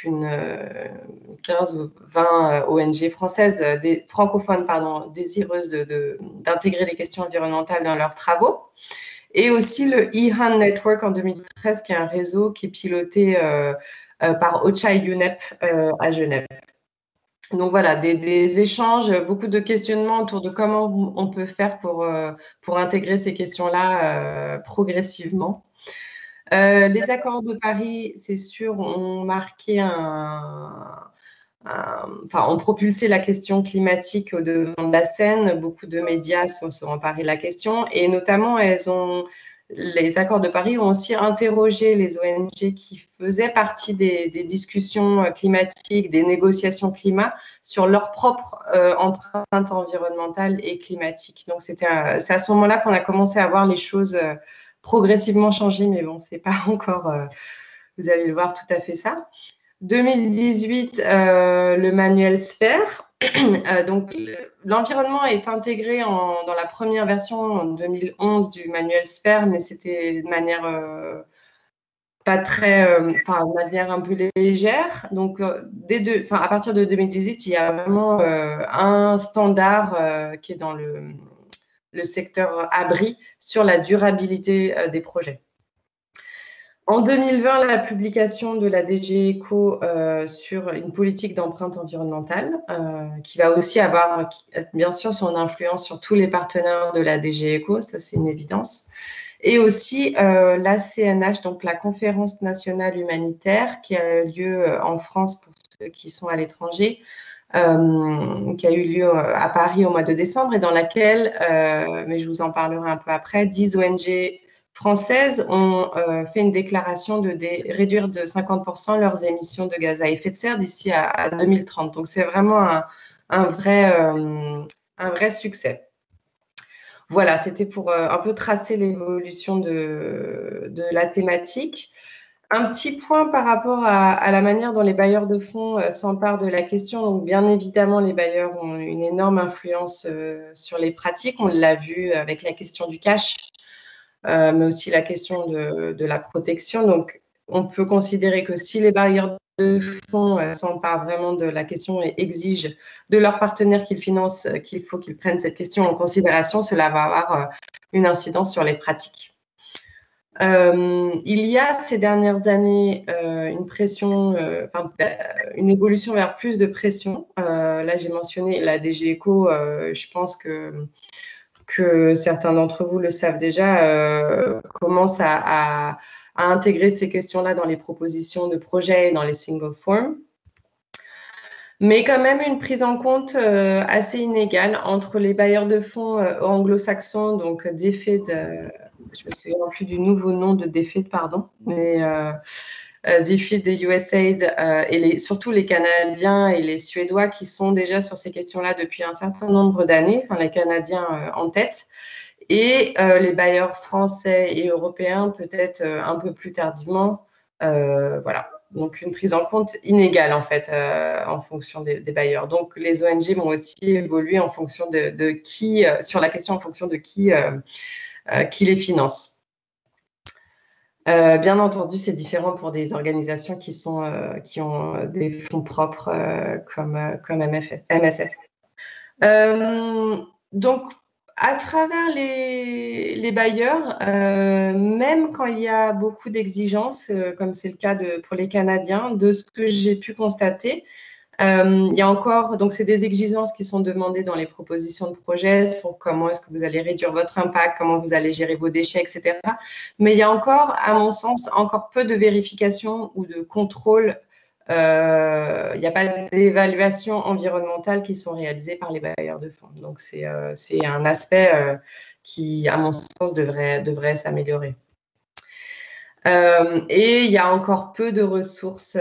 15 ou 20 ONG françaises, francophones, désireuses d'intégrer les questions environnementales dans leurs travaux. Et aussi le EHAN Network en 2013, qui est un réseau qui est piloté par OCHA et UNEP à Genève. Donc voilà, des échanges, beaucoup de questionnements autour de comment on peut faire pour intégrer ces questions-là progressivement. Les accords de Paris, c'est sûr, ont marqué ont propulsé la question climatique au devant de la scène. Beaucoup de médias se sont emparés de la question et notamment, les accords de Paris ont aussi interrogé les ONG qui faisaient partie des discussions climatiques, des négociations climat sur leur propre empreinte environnementale et climatique. Donc, c'est à ce moment-là qu'on a commencé à voir les choses progressivement changer, mais bon, c'est pas encore, vous allez le voir, tout à fait ça. 2018, le manuel SPHERE. Donc, l'environnement est intégré dans la première version en 2011 du manuel SPHERE, mais c'était de manière pas très, de manière un peu légère. Donc, à partir de 2018, il y a vraiment un standard qui est dans le secteur abri sur la durabilité des projets. En 2020, la publication de la DG ECO sur une politique d'empreinte environnementale qui va aussi avoir, bien sûr, son influence sur tous les partenaires de la DG ECO, ça c'est une évidence. Et aussi la CNH, donc la Conférence nationale humanitaire qui a lieu en France pour ceux qui sont à l'étranger, qui a eu lieu à Paris au mois de décembre et dans laquelle, mais je vous en parlerai un peu après, 10 ONG françaises ont fait une déclaration de réduire de 50% leurs émissions de gaz à effet de serre d'ici à 2030. Donc, c'est vraiment un vrai succès. Voilà, c'était pour un peu tracer l'évolution de la thématique. Un petit point par rapport à la manière dont les bailleurs de fonds s'emparent de la question. Donc, bien évidemment, les bailleurs ont une énorme influence sur les pratiques. On l'a vu avec la question du cash, mais aussi la question de la protection. Donc, on peut considérer que si les bailleurs de fonds s'emparent vraiment de la question et exigent de leurs partenaires qu'ils financent qu'il faut qu'ils prennent cette question en considération, cela va avoir une incidence sur les pratiques. Il y a ces dernières années une pression, une évolution vers plus de pression. Là, j'ai mentionné la DG ECO, je pense que certains d'entre vous le savent déjà, commence à intégrer ces questions-là dans les propositions de projets et dans les single forms. Mais quand même une prise en compte assez inégale entre les bailleurs de fonds anglo-saxons, donc DFID, je me souviens plus du nouveau nom de DFID, pardon, mais DFID et USAID et surtout les Canadiens et les Suédois qui sont déjà sur ces questions-là depuis un certain nombre d'années, enfin les Canadiens en tête, et les bailleurs français et européens peut-être un peu plus tardivement, voilà. Donc, une prise en compte inégale, en fait, en fonction des bailleurs. Donc, les ONG vont aussi évoluer en fonction de qui, sur la question en fonction de qui les finance. Bien entendu, c'est différent pour des organisations qui ont des fonds propres comme MSF. Donc, à travers les bailleurs, même quand il y a beaucoup d'exigences, comme c'est le cas pour les Canadiens, de ce que j'ai pu constater, il y a encore, donc c'est des exigences qui sont demandées dans les propositions de projet sur comment est-ce que vous allez réduire votre impact, comment vous allez gérer vos déchets, etc. Mais il y a encore, à mon sens, encore peu de vérification ou de contrôle. Il n'y a pas d'évaluation environnementale qui sont réalisées par les bailleurs de fonds. Donc, c'est un aspect qui, à mon sens, devrait s'améliorer. Et il y a encore peu de ressources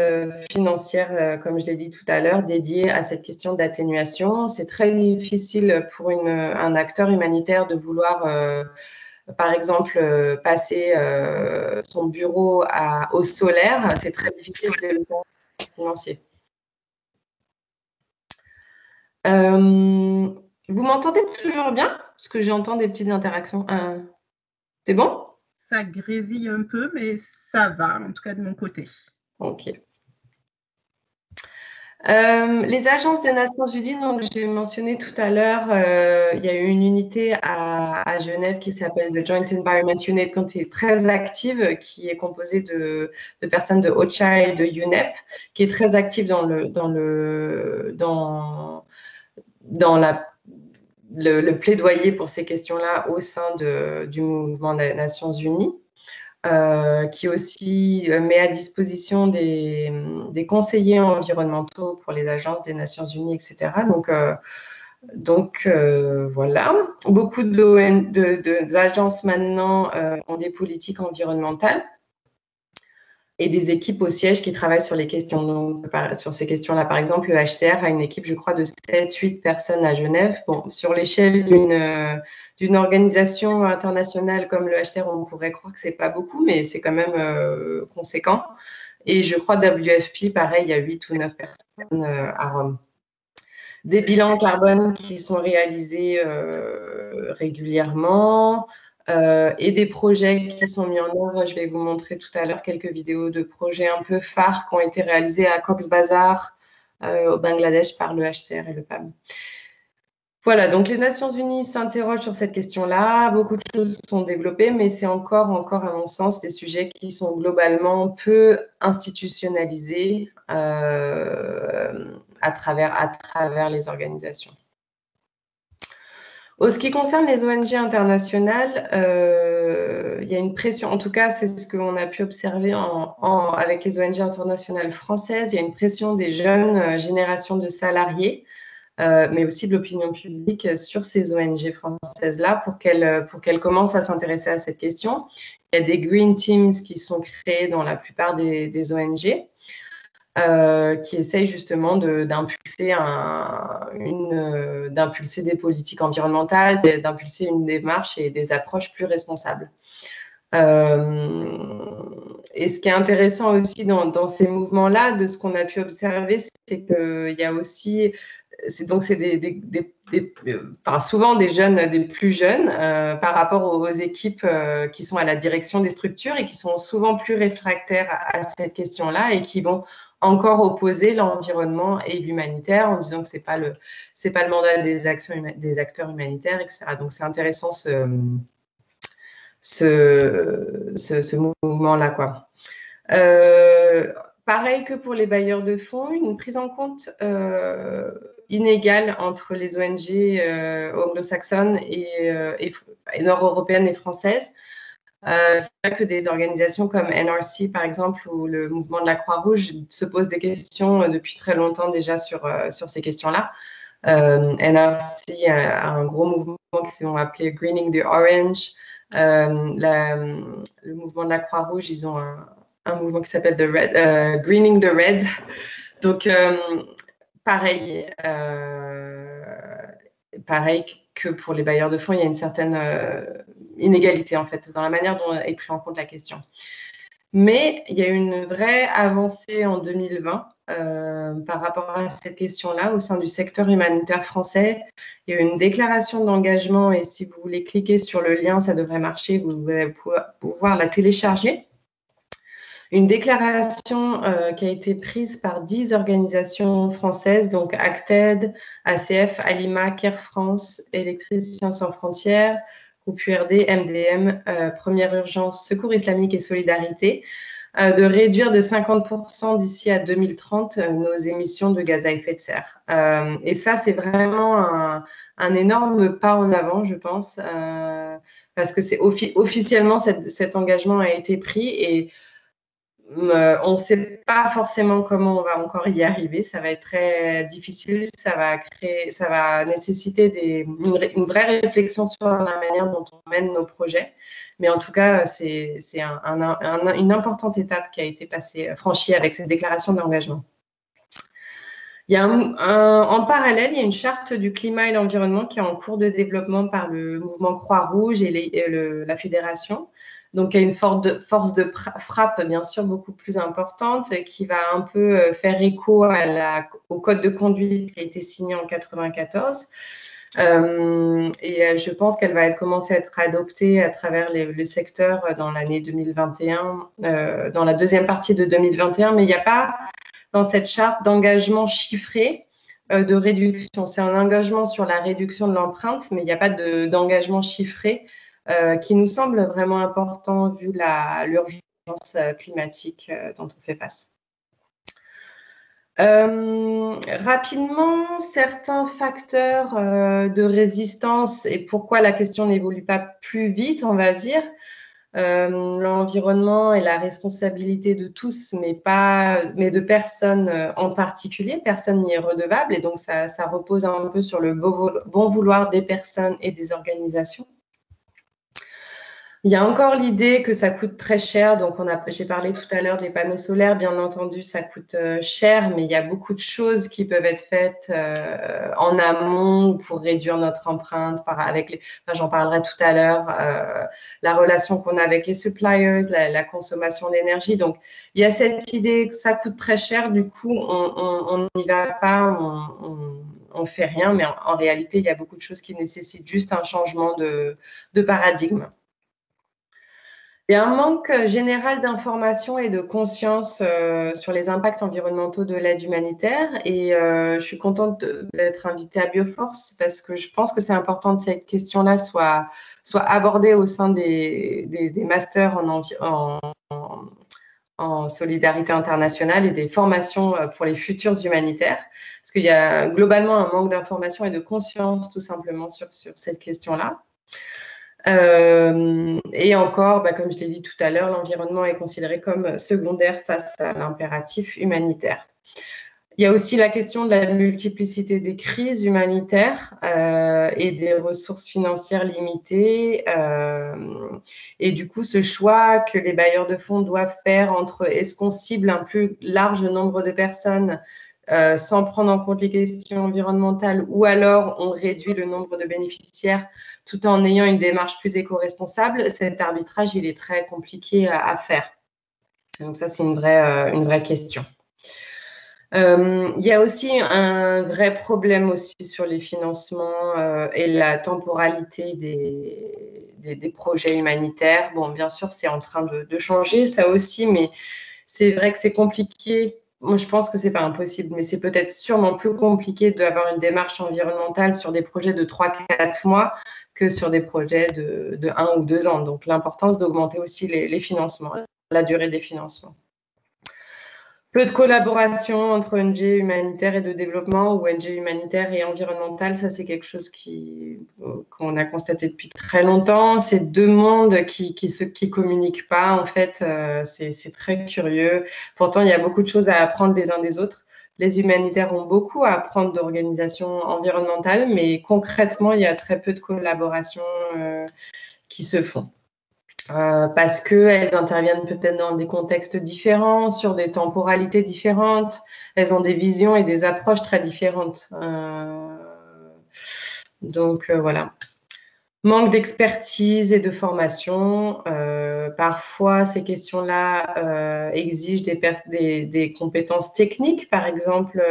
financières, comme je l'ai dit tout à l'heure, dédiées à cette question d'atténuation. C'est très difficile pour un acteur humanitaire de vouloir, par exemple, passer son bureau au solaire. C'est très difficile de le faire financier. Vous m'entendez toujours bien? Parce que j'entends des petites interactions. C'est bon? Ça grésille un peu, mais ça va, en tout cas de mon côté. Ok. Les agences des Nations Unies, donc j'ai mentionné tout à l'heure, il y a eu une unité à Genève qui s'appelle the Joint Environment Unit, qui est très active, qui est composée de personnes de OCHA et de UNEP, qui est très active dans le plaidoyer pour ces questions-là au sein du mouvement des Nations Unies. Qui aussi met à disposition des conseillers environnementaux pour les agences des Nations Unies, etc. Donc voilà, beaucoup d'agences maintenant ont des politiques environnementales et des équipes au siège qui travaillent sur les questions. Donc, sur ces questions-là, par exemple, le HCR a une équipe, je crois, de 7-8 personnes à Genève. Bon, sur l'échelle d'une organisation internationale comme le HCR, on pourrait croire que ce n'est pas beaucoup, mais c'est quand même conséquent. Et je crois WFP, pareil, il y a 8 ou 9 personnes à Rome. Des bilans carbone qui sont réalisés régulièrement. Et des projets qui sont mis en œuvre. Je vais vous montrer tout à l'heure quelques vidéos de projets un peu phares qui ont été réalisés à Cox's Bazar, au Bangladesh, par le HCR et le PAM. Voilà, donc les Nations Unies s'interrogent sur cette question-là. Beaucoup de choses sont développées, mais c'est encore, à mon sens, des sujets qui sont globalement peu institutionnalisés à travers les organisations. En ce qui concerne les ONG internationales, il y a une pression, en tout cas c'est ce qu'on a pu observer avec les ONG internationales françaises, il y a une pression des jeunes générations de salariés, mais aussi de l'opinion publique sur ces ONG françaises-là pour qu'elles commencent à s'intéresser à cette question. Il y a des Green Teams qui sont créés dans la plupart des ONG. Qui essaye justement d'impulser des politiques environnementales, d'impulser une démarche et des approches plus responsables. et ce qui est intéressant aussi dans ces mouvements-là, de ce qu'on a pu observer, c'est qu'il y a aussi, c'est souvent des jeunes, des plus jeunes, par rapport aux équipes qui sont à la direction des structures et qui sont souvent plus réfractaires à cette question-là et qui vont encore opposer l'environnement et l'humanitaire en disant que c'est pas le mandat des acteurs humanitaires, etc. Donc c'est intéressant ce mouvement-là, quoi. Pareil que pour les bailleurs de fonds, une prise en compte inégale entre les ONG anglo-saxonnes et nord-européennes et françaises. C'est vrai que des organisations comme NRC, par exemple, ou le mouvement de la Croix-Rouge se posent des questions depuis très longtemps déjà sur ces questions-là. NRC a un gros mouvement qui sont appelés Greening the Orange. Le mouvement de la Croix-Rouge, ils ont un mouvement qui s'appelle Greening the Red. Donc, pareil que pour les bailleurs de fonds, il y a une certaine inégalité, en fait, dans la manière dont est prise en compte la question. Mais il y a eu une vraie avancée en 2020 par rapport à cette question-là au sein du secteur humanitaire français. Il y a eu une déclaration d'engagement et si vous voulez cliquer sur le lien, ça devrait marcher, vous allez pouvoir la télécharger. Une déclaration qui a été prise par 10 organisations françaises, donc Acted, ACF, Alima, Care France, Électriciens sans frontières, Groupe URD, MDM, Première Urgence, Secours islamique et Solidarité, de réduire de 50% d'ici à 2030 nos émissions de gaz à effet de serre. Et ça, c'est vraiment un énorme pas en avant, je pense, parce que c'est officiellement cet engagement a été pris et on ne sait pas forcément comment on va encore y arriver. Ça va être très difficile. Ça va nécessaiter une vraie réflexion sur la manière dont on mène nos projets. Mais en tout cas, c'est une importante étape qui a été franchie avec cette déclaration d'engagement. Il y a en parallèle, il y a une charte du climat et l'environnement qui est en cours de développement par le mouvement Croix-Rouge et la Fédération. Donc, il y a une force de frappe, bien sûr, beaucoup plus importante, qui va un peu faire écho au code de conduite qui a été signé en 1994. Et je pense qu'elle va commencer à être adoptée à travers le secteur dans l'année 2021, dans la deuxième partie de 2021, mais il n'y a pas dans cette charte d'engagement chiffré de réduction. C'est un engagement sur la réduction de l'empreinte, mais il n'y a pas d'engagement chiffré qui nous semble vraiment important vu l'urgence climatique dont on fait face. Rapidement, certains facteurs de résistance et pourquoi la question n'évolue pas plus vite, on va dire. L'environnement est la responsabilité de tous, mais de personnes en particulier. Personne n'y est redevable et donc ça repose un peu sur le bon vouloir des personnes et des organisations. Il y a encore l'idée que ça coûte très cher. Donc, j'ai parlé tout à l'heure des panneaux solaires. Bien entendu, ça coûte cher, mais il y a beaucoup de choses qui peuvent être faites en amont pour réduire notre empreinte. J'en parlerai tout à l'heure. La relation qu'on a avec les suppliers, la consommation d'énergie. Donc, il y a cette idée que ça coûte très cher. Du coup, on n'y va pas, on ne fait rien. Mais en réalité, il y a beaucoup de choses qui nécessitent juste un changement de paradigme. Il y a un manque général d'information et de conscience sur les impacts environnementaux de l'aide humanitaire et je suis contente d'être invitée à Bioforce parce que je pense que c'est important que cette question-là soit abordée au sein des masters en solidarité internationale et des formations pour les futurs humanitaires parce qu'il y a globalement un manque d'information et de conscience tout simplement sur cette question-là. Et encore, comme je l'ai dit tout à l'heure, l'environnement est considéré comme secondaire face à l'impératif humanitaire. Il y a aussi la question de la multiplicité des crises humanitaires et des ressources financières limitées. Et du coup, ce choix que les bailleurs de fonds doivent faire entre est-ce qu'on cible un plus large nombre de personnes sans prendre en compte les questions environnementales ou alors on réduit le nombre de bénéficiaires tout en ayant une démarche plus éco-responsable, cet arbitrage, il est très compliqué à faire. Donc ça, c'est une vraie question. Il y a aussi un vrai problème aussi sur les financements et la temporalité des projets humanitaires. Bon, bien sûr, c'est en train de changer, ça aussi, mais c'est vrai que c'est compliqué. Moi, je pense que c'est pas impossible, mais c'est peut-être sûrement plus compliqué d'avoir une démarche environnementale sur des projets de 3-4 mois que sur des projets de 1 ou 2 ans. Donc, l'importance d'augmenter aussi les financements, la durée des financements. Peu de collaboration entre ONG humanitaire et de développement ou ONG humanitaire et environnementale, ça c'est quelque chose qu'on a constaté depuis très longtemps. C'est deux mondes qui communiquent pas, en fait, c'est très curieux. Pourtant, il y a beaucoup de choses à apprendre les uns des autres. Les humanitaires ont beaucoup à apprendre d'organisations environnementales, mais concrètement, il y a très peu de collaboration qui se font. Parce qu'elles interviennent peut-être dans des contextes différents, sur des temporalités différentes. Elles ont des visions et des approches très différentes. Donc, voilà. Manque d'expertise et de formation. Parfois, ces questions-là exigent des compétences techniques. Par exemple,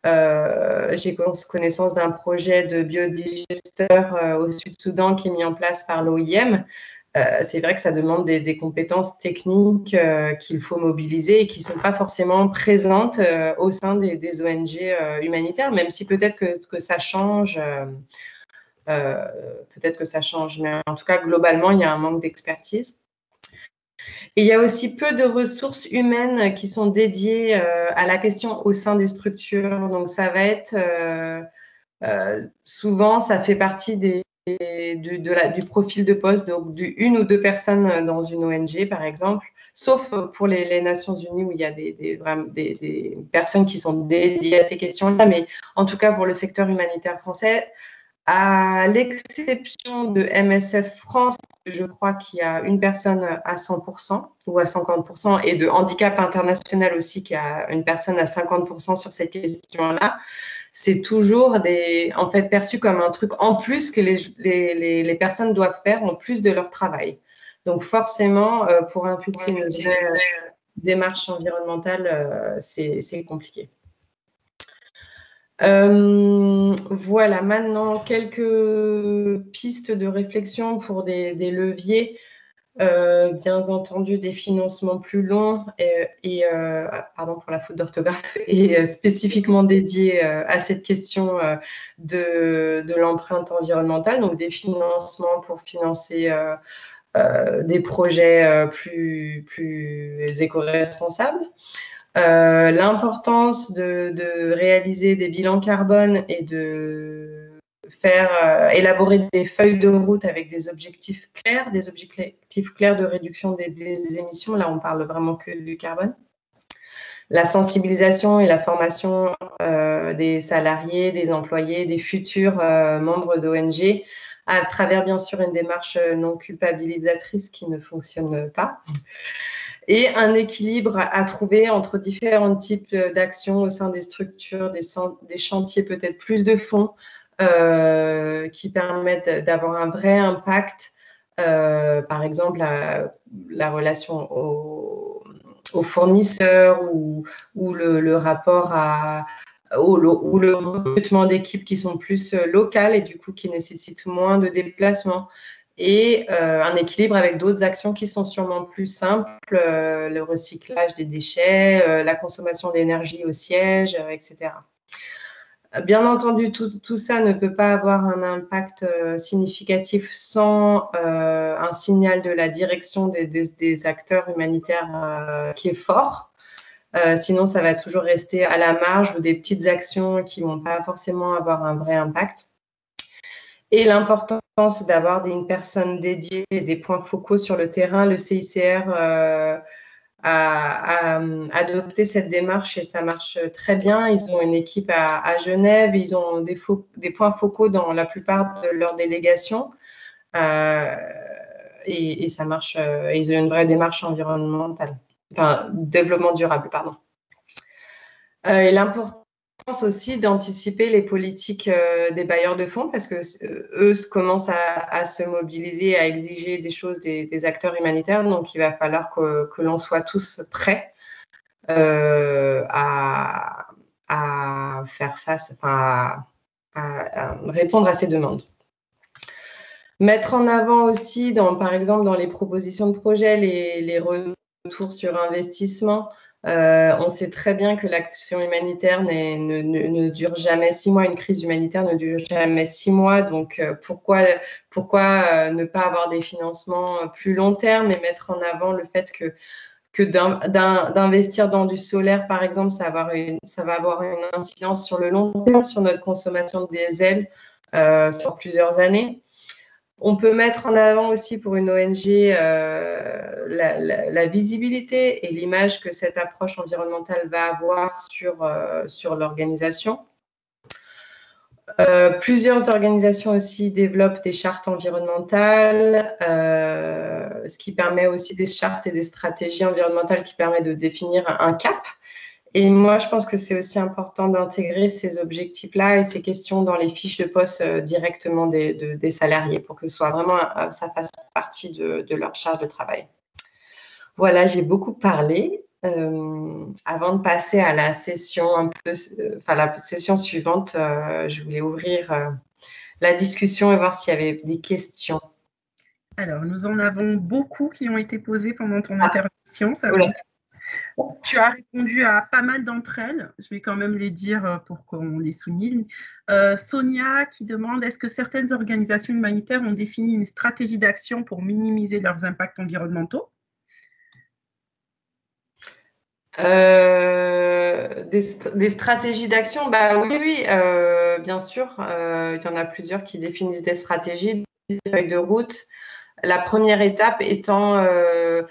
j'ai connaissance d'un projet de biodigesteur au Sud-Soudan qui est mis en place par l'OIM. C'est vrai que ça demande des compétences techniques qu'il faut mobiliser et qui ne sont pas forcément présentes au sein des ONG humanitaires, même si peut-être que ça change. Peut-être que ça change, mais en tout cas, globalement, il y a un manque d'expertise. Et il y a aussi peu de ressources humaines qui sont dédiées à la question au sein des structures. Donc, ça va être souvent, ça fait partie du profil de poste, donc une ou deux personnes dans une ONG, par exemple, sauf pour les Nations Unies où il y a des personnes qui sont dédiées à ces questions-là. Mais en tout cas, pour le secteur humanitaire français, à l'exception de MSF France, je crois qu'il y a une personne à 100% ou à 50%, et de Handicap International aussi, qui a une personne à 50% sur cette question-là. C'est toujours en fait perçu comme un truc en plus que les personnes doivent faire en plus de leur travail. Donc forcément, pour impulser une vraie démarche environnementale, c'est compliqué. Voilà, maintenant, quelques pistes de réflexion pour des leviers. Bien entendu, des financements plus longs pardon pour la faute d'orthographe, et spécifiquement dédiés à cette question de l'empreinte environnementale, donc des financements pour financer des projets plus éco-responsables. L'importance de réaliser des bilans carbone et de faire élaborer des feuilles de route avec des objectifs clairs de réduction des émissions. Là, on parle vraiment que du carbone. La sensibilisation et la formation des salariés, des employés, des futurs membres d'ONG, à travers bien sûr une démarche non culpabilisatrice qui ne fonctionne pas. Et un équilibre à trouver entre différents types d'actions au sein des structures, des chantiers peut-être plus de fond, qui permettent d'avoir un vrai impact, par exemple la relation aux fournisseurs ou le rapport ou le recrutement d'équipes qui sont plus locales et du coup qui nécessitent moins de déplacements. Et un équilibre avec d'autres actions qui sont sûrement plus simples, le recyclage des déchets, la consommation d'énergie au siège, etc. Bien entendu, tout ça ne peut pas avoir un impact significatif sans un signal de la direction des acteurs humanitaires qui est fort. Sinon, ça va toujours rester à la marge ou des petites actions qui ne vont pas forcément avoir un vrai impact. Et l'importance d'avoir une personne dédiée et des points focaux sur le terrain. Le CICR a adopté cette démarche et ça marche très bien. Ils ont une équipe à Genève, ils ont des points focaux dans la plupart de leurs délégations et ça marche. Ils ont une vraie démarche environnementale, enfin développement durable, pardon. Et l'importance aussi d'anticiper les politiques des bailleurs de fonds parce que eux commencent à se mobiliser, à exiger des choses des acteurs humanitaires. Donc, il va falloir que l'on soit tous prêts à faire face, à répondre à ces demandes. Mettre en avant aussi, par exemple, dans les propositions de projet, les retours sur investissement. On sait très bien que l'action humanitaire ne dure jamais 6 mois. Une crise humanitaire ne dure jamais 6 mois. Donc, pourquoi ne pas avoir des financements plus long terme et mettre en avant le fait que d'investir dans du solaire, par exemple, ça va avoir une incidence sur le long terme sur notre consommation de diesel sur plusieurs années. On peut mettre en avant aussi pour une ONG la visibilité et l'image que cette approche environnementale va avoir sur l'organisation. Plusieurs organisations aussi développent des chartes environnementales, ce qui permet aussi des chartes et des stratégies environnementales qui permettent de définir un cap. Et moi, je pense que c'est aussi important d'intégrer ces objectifs-là et ces questions dans les fiches de poste directement des salariés pour que ça fasse partie de leur charge de travail. Voilà, j'ai beaucoup parlé. Avant de passer à la session la session suivante, je voulais ouvrir la discussion et voir s'il y avait des questions. Alors, nous en avons beaucoup qui ont été posées pendant ton intervention. Tu as répondu à pas mal d'entre elles. Je vais quand même les dire pour qu'on les souligne. Sonia qui demande, est-ce que certaines organisations humanitaires ont défini une stratégie d'action pour minimiser leurs impacts environnementaux? Des stratégies d'action, oui, bien sûr. Il y en a plusieurs qui définissent des stratégies, des feuilles de route. La première étape étant de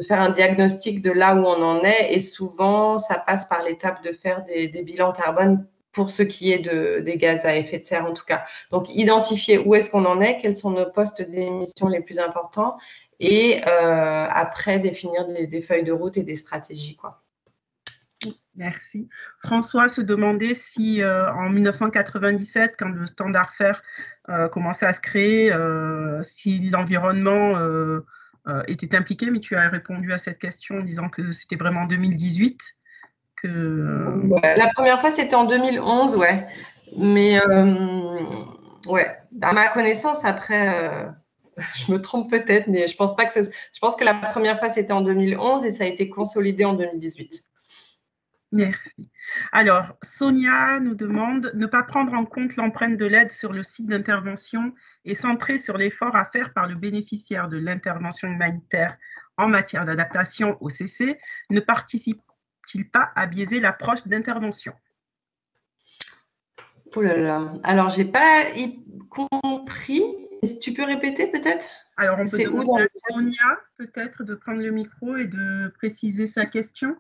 faire un diagnostic de là où on en est, et souvent ça passe par l'étape de faire des bilans carbone pour ce qui est des gaz à effet de serre en tout cas. Donc identifier où est-ce qu'on en est, quels sont nos postes d'émission les plus importants, et après définir des feuilles de route et des stratégies, quoi. Merci. François se demandait si en 1997, quand le standard FAIRR commençait à se créer, si l'environnement était impliqué, mais tu as répondu à cette question en disant que c'était vraiment en 2018. La première fois, c'était en 2011, ouais. Mais ouais, à ma connaissance, après, je me trompe peut-être, mais je pense que la première fois, c'était en 2011 et ça a été consolidé en 2018. Merci. Alors, Sonia nous demande ne pas prendre en compte l'empreinte de l'aide sur le site d'intervention et centrer sur l'effort à faire par le bénéficiaire de l'intervention humanitaire en matière d'adaptation au CC, ne participe-t-il pas à biaiser l'approche d'intervention? Oh là là. Alors, j'ai pas compris. Tu peux répéter peut-être? Alors, on peut demander à Sonia peut-être de prendre le micro et de préciser sa question.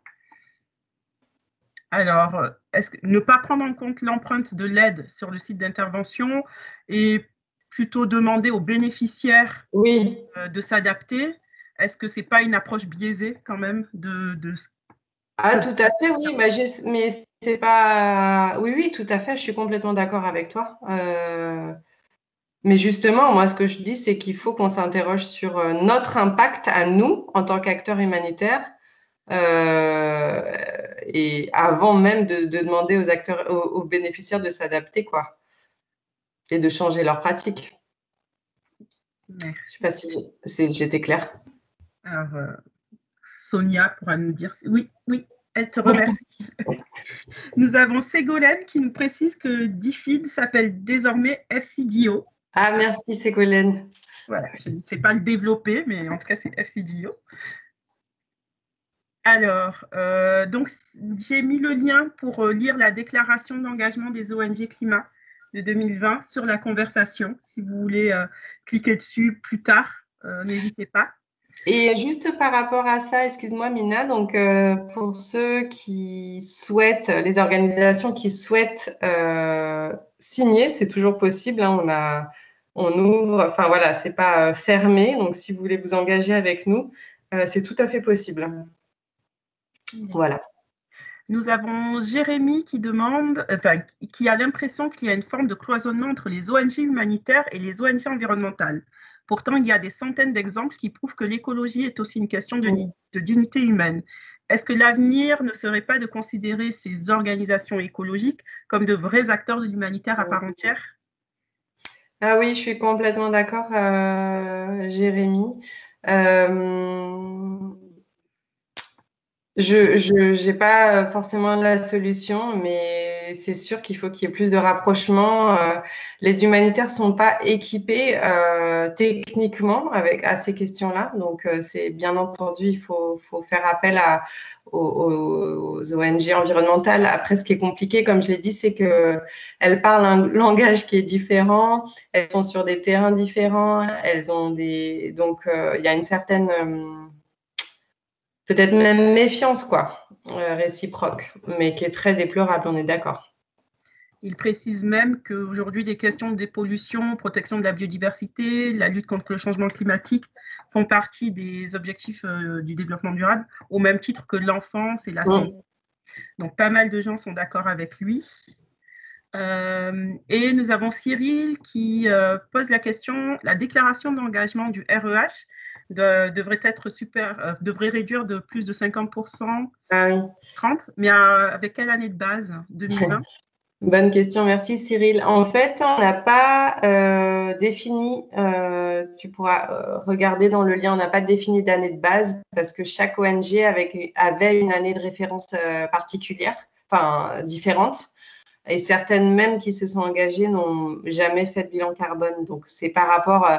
Alors, est-ce que ne pas prendre en compte l'empreinte de l'aide sur le site d'intervention et plutôt demander aux bénéficiaires de s'adapter, est-ce que ce n'est pas une approche biaisée quand même Ah, tout à fait, oui. Mais c'est pas… Oui, tout à fait, je suis complètement d'accord avec toi. Mais justement, moi, ce que je dis, c'est qu'il faut qu'on s'interroge sur notre impact à nous, en tant qu'acteurs humanitaires, et avant même de demander aux bénéficiaires de s'adapter, quoi, et de changer leurs pratiques. Merci. Je ne sais pas si j'étais claire. Alors, Sonia pourra nous dire… Oui, elle te remercie. Nous avons Ségolène qui nous précise que DFID s'appelle désormais FCDO. Ah, merci Ségolène. Voilà, je ne sais pas le développer, mais en tout cas, c'est FCDO. Alors, donc, j'ai mis le lien pour lire la déclaration d'engagement des ONG Climat de 2020 sur la conversation. Si vous voulez cliquer dessus plus tard, n'hésitez pas. Et juste par rapport à ça, excuse-moi Mina, donc pour ceux qui souhaitent, les organisations qui souhaitent signer, c'est toujours possible, hein, on ouvre, enfin voilà, c'est pas fermé, donc si vous voulez vous engager avec nous, c'est tout à fait possible. Voilà. Nous avons Jérémy qui demande, qui a l'impression qu'il y a une forme de cloisonnement entre les ONG humanitaires et les ONG environnementales. Pourtant, il y a des centaines d'exemples qui prouvent que l'écologie est aussi une question de dignité humaine. Est-ce que l'avenir ne serait pas de considérer ces organisations écologiques comme de vrais acteurs de l'humanitaire à part entière? Ah oui, je suis complètement d'accord, Jérémy. Je n'ai pas forcément la solution, mais c'est sûr qu'il faut qu'il y ait plus de rapprochement. Les humanitaires ne sont pas équipés techniquement à ces questions-là. Donc, c'est bien entendu, il faut faire appel aux ONG environnementales. Après, ce qui est compliqué, comme je l'ai dit, c'est qu'elles parlent un langage qui est différent. Elles sont sur des terrains différents. Donc, il y a une certaine... peut-être même méfiance, quoi, réciproque, mais qui est très déplorable, on est d'accord. Il précise même qu'aujourd'hui, des questions de dépollution, protection de la biodiversité, la lutte contre le changement climatique font partie des objectifs du développement durable, au même titre que l'enfance et la santé. Donc, pas mal de gens sont d'accord avec lui. Et nous avons Cyril qui pose la question, la déclaration d'engagement du REH devrait réduire de plus de 50%, 30%, mais avec quelle année de base? 2020? Bonne question, merci Cyril. En fait, on n'a pas défini, tu pourras regarder dans le lien, on n'a pas défini d'année de base parce que chaque ONG avait une année de référence particulière, enfin différente. Et certaines même qui se sont engagées n'ont jamais fait de bilan carbone. Donc, c'est par rapport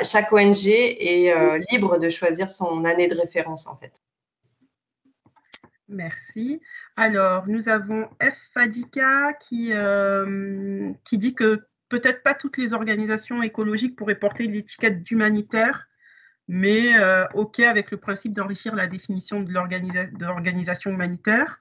chaque ONG est libre de choisir son année de référence, en fait. Merci. Alors, nous avons F. Fadika qui dit que peut-être pas toutes les organisations écologiques pourraient porter l'étiquette d'humanitaire, mais OK avec le principe d'enrichir la définition de l'organisation humanitaire.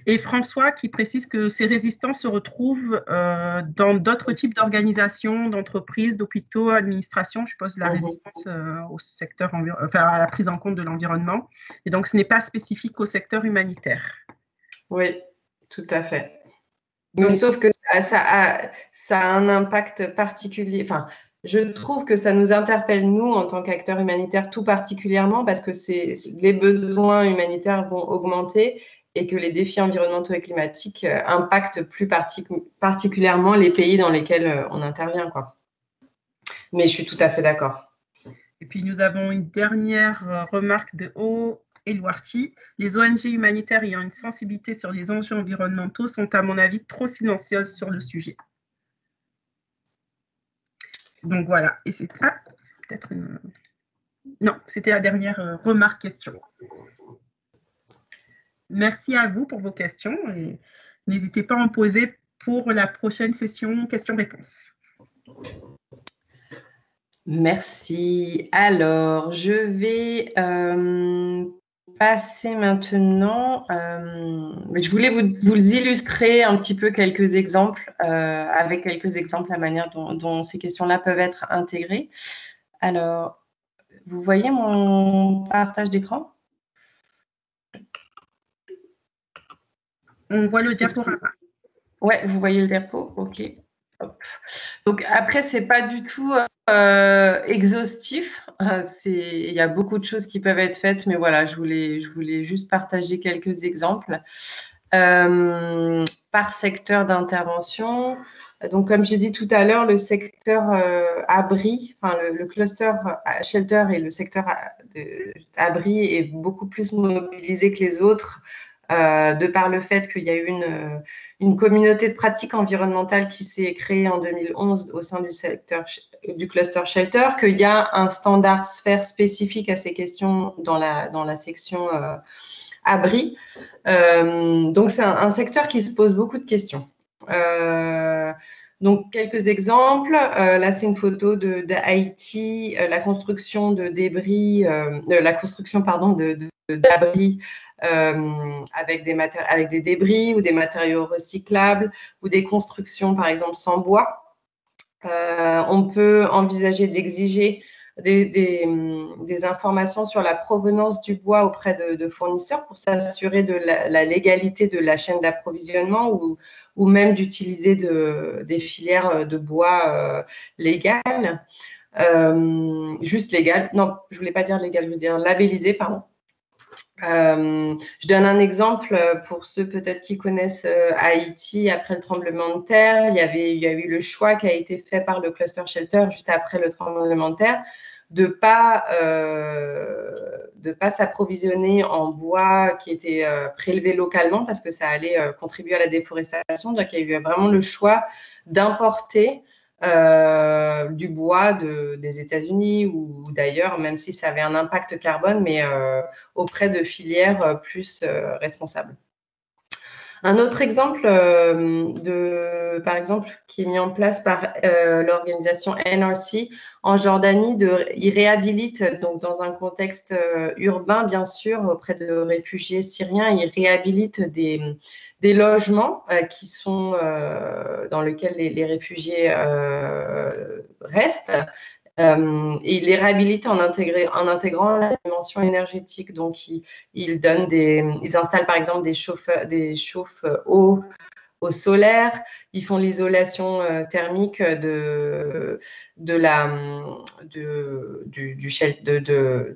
Et François qui précise que ces résistants se retrouvent dans d'autres types d'organisations, d'entreprises, d'hôpitaux, administrations. Je suppose la résistance au secteur, à la prise en compte de l'environnement. Et donc, ce n'est pas spécifique au secteur humanitaire. Oui, tout à fait. Donc, sauf que ça a un impact particulier. Enfin, je trouve que ça nous interpelle, nous, en tant qu'acteurs humanitaires, tout particulièrement parce que les besoins humanitaires vont augmenter et que les défis environnementaux et climatiques impactent plus particulièrement les pays dans lesquels on intervient, quoi. Mais je suis tout à fait d'accord. Et puis, nous avons une dernière remarque de O. Elouarti. Les ONG humanitaires ayant une sensibilité sur les enjeux environnementaux sont, à mon avis, trop silencieuses sur le sujet. Donc, voilà. Et c'est peut-être une... Non, c'était la dernière remarque question. Merci à vous pour vos questions et n'hésitez pas à en poser pour la prochaine session questions-réponses. Merci. Alors, je vais passer maintenant. Je voulais vous illustrer un petit peu quelques exemples, avec quelques exemples, la manière dont ces questions-là peuvent être intégrées. Alors, vous voyez mon partage d'écran? On voit le diaporama. Oui, vous voyez le diapo? OK. Hop. Donc, après, ce n'est pas du tout exhaustif. Il y a beaucoup de choses qui peuvent être faites, mais voilà, je voulais juste partager quelques exemples. Par secteur d'intervention. Donc, comme j'ai dit tout à l'heure, le secteur abri, enfin, le cluster shelter et le secteur abri est beaucoup plus mobilisé que les autres, de par le fait qu'il y a eu une communauté de pratiques environnementales qui s'est créée en 2011 au sein du cluster shelter, qu'il y a un standard sphère spécifique à ces questions dans la section abri. Donc, c'est un secteur qui se pose beaucoup de questions. Donc, quelques exemples. Là, c'est une photo d'Haïti, la construction de débris, d'abris avec des débris ou des matériaux recyclables ou des constructions, par exemple, sans bois. On peut envisager d'exiger des informations sur la provenance du bois auprès de fournisseurs pour s'assurer de la légalité de la chaîne d'approvisionnement ou même d'utiliser des filières de bois légales. Juste légales. Non, je ne voulais pas dire légales, je veux dire labellisées, pardon. Je donne un exemple pour ceux peut-être qui connaissent Haïti après le tremblement de terre. Il y a eu le choix qui a été fait par le Cluster Shelter juste après le tremblement de terre de pas s'approvisionner en bois qui était prélevé localement parce que ça allait contribuer à la déforestation. Donc, il y a eu vraiment le choix d'importer du bois des États-Unis ou d'ailleurs, même si ça avait un impact carbone, mais auprès de filières plus responsables. Un autre exemple par exemple, qui est mis en place par l'organisation NRC en Jordanie, ils réhabilitent, donc dans un contexte urbain, bien sûr, auprès de réfugiés syriens, ils réhabilitent des logements qui sont dans lesquels les réfugiés restent. Et ils les réhabilitent en intégrant la dimension énergétique. Donc, ils installent par exemple des chauffe-eau au solaire. Ils font l'isolation thermique de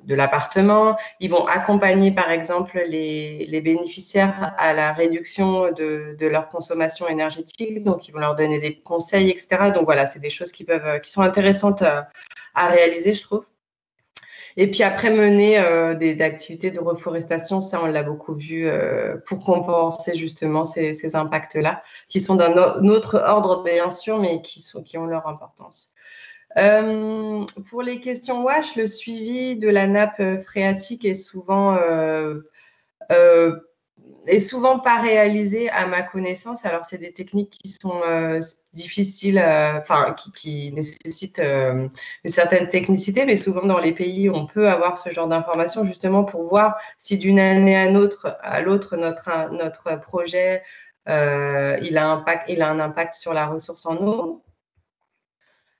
l'appartement. Ils vont accompagner par exemple les bénéficiaires à la réduction de leur consommation énergétique. Donc, ils vont leur donner des conseils, etc. Donc, voilà, c'est des choses qui sont intéressantes à réaliser, je trouve. Et puis après, mener des activités de reforestation, ça, on l'a beaucoup vu pour compenser justement ces impacts-là, qui sont d'un autre ordre, bien sûr, mais qui ont leur importance. Pour les questions WASH, le suivi de la nappe phréatique est souvent pas réalisé à ma connaissance. Alors, c'est des techniques qui sont difficiles, qui nécessitent une certaine technicité, mais souvent dans les pays, on peut avoir ce genre d'informations justement pour voir si d'une année à l'autre, notre projet, il a un impact sur la ressource en eau.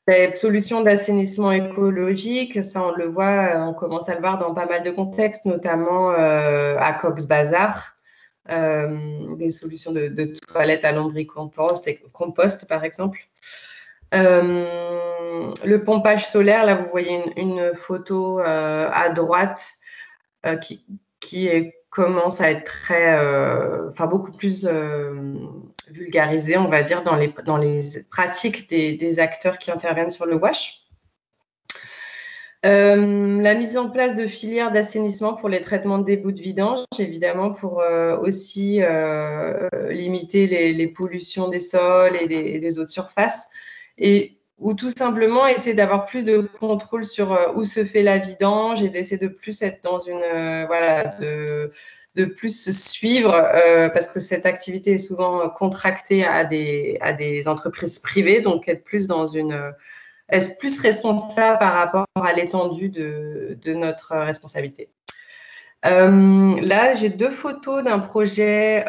Les solutions d'assainissement écologique, ça on le voit, on commence à le voir dans pas mal de contextes, notamment à Cox's Bazar. Des solutions de toilettes à lombricompost, par exemple. Le pompage solaire, là, vous voyez une photo à droite qui commence à être beaucoup plus vulgarisée, on va dire, dans les pratiques des acteurs qui interviennent sur le WASH. La mise en place de filières d'assainissement pour les traitements des boues de vidange, évidemment, pour aussi limiter les pollutions des sols et des eaux de surface, ou tout simplement essayer d'avoir plus de contrôle sur où se fait la vidange et d'essayer de plus être dans de plus suivre, parce que cette activité est souvent contractée à des entreprises privées, donc être plus est-ce plus responsable par rapport à l'étendue de notre responsabilité. Là, j'ai deux photos d'un projet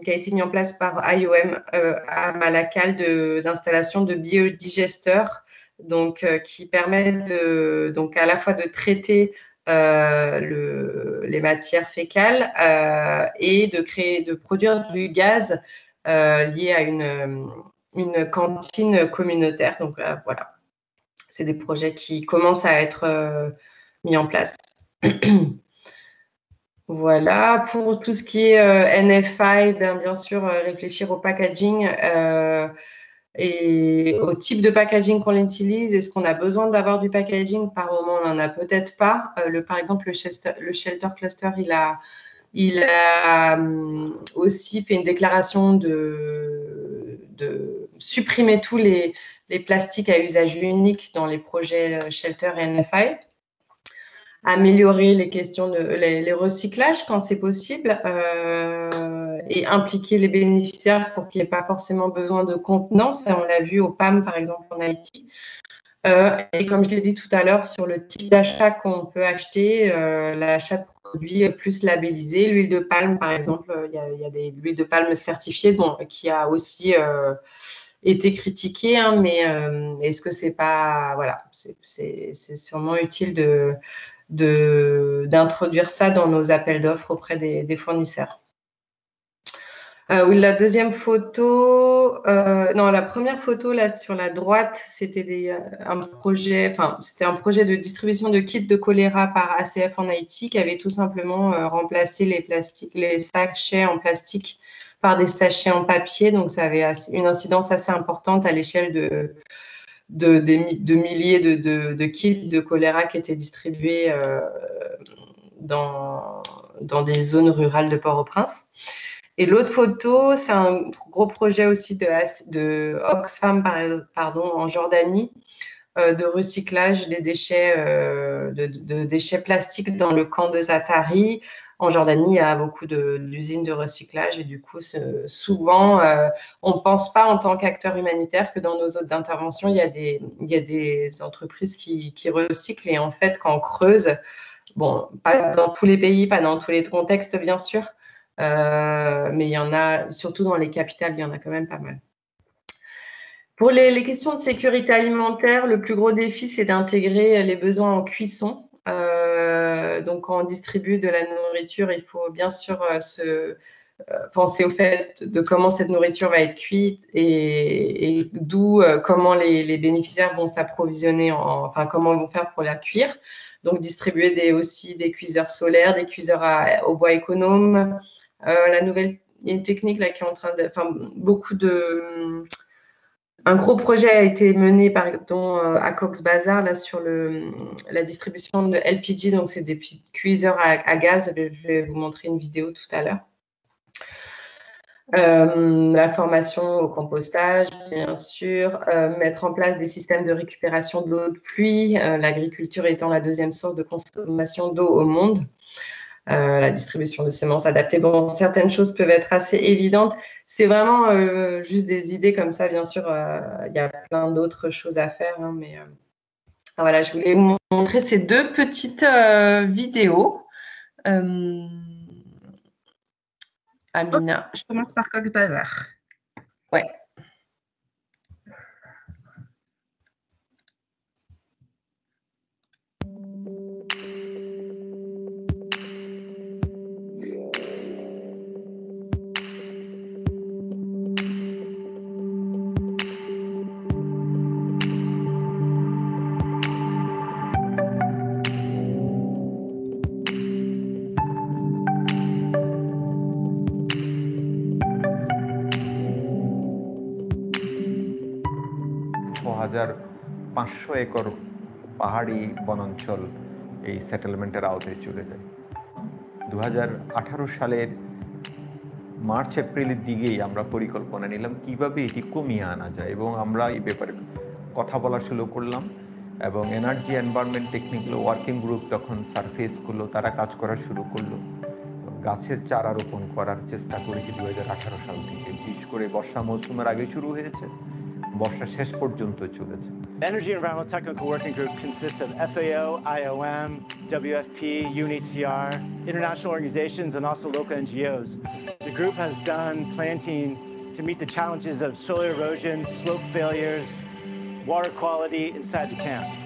qui a été mis en place par IOM à Malakal d'installation de biodigesteurs, donc qui permettent à la fois de traiter les matières fécales et de produire du gaz lié à une cantine communautaire. Donc voilà. C'est des projets qui commencent à être mis en place. Voilà. Pour tout ce qui est NFI, bien sûr, réfléchir au packaging et au type de packaging qu'on utilise. Est-ce qu'on a besoin d'avoir du packaging? Par moment, on n'en a peut-être pas. Par exemple, le Shelter Cluster, il a aussi fait une déclaration de supprimer tous les plastiques à usage unique dans les projets Shelter et NFI, améliorer les questions les recyclages quand c'est possible et impliquer les bénéficiaires pour qu'il n'y ait pas forcément besoin de contenants. Ça, on l'a vu au PAM, par exemple, en Haïti. Et comme je l'ai dit tout à l'heure, sur le type d'achat qu'on peut acheter, l'achat de produits plus labellisés, l'huile de palme, par exemple, il y a des huiles de palme certifiées qui a aussi été critiqué, hein, mais est-ce que c'est pas, voilà, c'est sûrement utile d'introduire ça dans nos appels d'offres auprès des fournisseurs. Oui, la deuxième photo, non, la première photo là sur la droite, c'était un projet de distribution de kits de choléra par ACF en Haïti qui avait tout simplement remplacé les sachets en plastique par des sachets en papier. Donc, ça avait une incidence assez importante à l'échelle de milliers de kits de choléra qui étaient distribués dans des zones rurales de Port-au-Prince. Et l'autre photo, c'est un gros projet aussi de Oxfam en Jordanie, de recyclage des déchets, de déchets plastiques dans le camp de Zaatari. En Jordanie, il y a beaucoup d'usines de recyclage et du coup, souvent, on ne pense pas en tant qu'acteur humanitaire que dans nos zones d'intervention, il y a des entreprises qui recyclent. Et en fait, quand on creuse, bon, pas dans tous les pays, pas dans tous les contextes, bien sûr, mais il y en a, surtout dans les capitales, il y en a quand même pas mal. Pour les questions de sécurité alimentaire, le plus gros défi, c'est d'intégrer les besoins en cuisson. Donc, quand on distribue de la nourriture, il faut bien sûr penser au fait de comment cette nourriture va être cuite et d'où comment les bénéficiaires vont s'approvisionner, enfin, comment ils vont faire pour la cuire. Donc, distribuer aussi des cuiseurs solaires, des cuiseurs au bois économe. La nouvelle technique là, qui est en train de... Enfin, un gros projet a été mené à Cox's Bazar là, sur la distribution de LPG, donc c'est des petits cuiseurs à gaz. Je vais vous montrer une vidéo tout à l'heure. La formation au compostage, bien sûr, mettre en place des systèmes de récupération de l'eau de pluie, l'agriculture étant la deuxième source de consommation d'eau au monde. La distribution de semences adaptées. Bon, certaines choses peuvent être assez évidentes. C'est vraiment juste des idées comme ça, bien sûr. Il y a plein d'autres choses à faire, hein, mais voilà, je voulais vous montrer ces deux petites vidéos. Amina. Je commence par Cox's Bazar. Ouais. Acre পাহাড়ি বনাঞ্চল এই সেটেলমেন্টের আওতায় চলে যায়। 2018 সালের মার্চ এপ্রিলের দিকেই আমরা পরিকল্পনা নিলাম কিভাবে এটি কমিয়ে আনা যায় এবং আমরা এই ব্যাপারে কথা বলা শুরু করলাম এবং energy environment technical working group তখন সারফেস করলো, তারা কাজ করা শুরু করলো। গাছের চারা রোপণ করার চেষ্টা করেছি 2018 সাল থেকে, বিশেষ করে বর্ষা মৌসুমের আগে শুরু হয়েছে, বর্ষা শেষ পর্যন্ত চলেছে। Energy Environmental Technical Working Group consists of FAO, IOM, WFP, UNHCR, international organizations, and also local NGOs. The group has done planting to meet the challenges of soil erosion, slope failures, water quality inside the camps.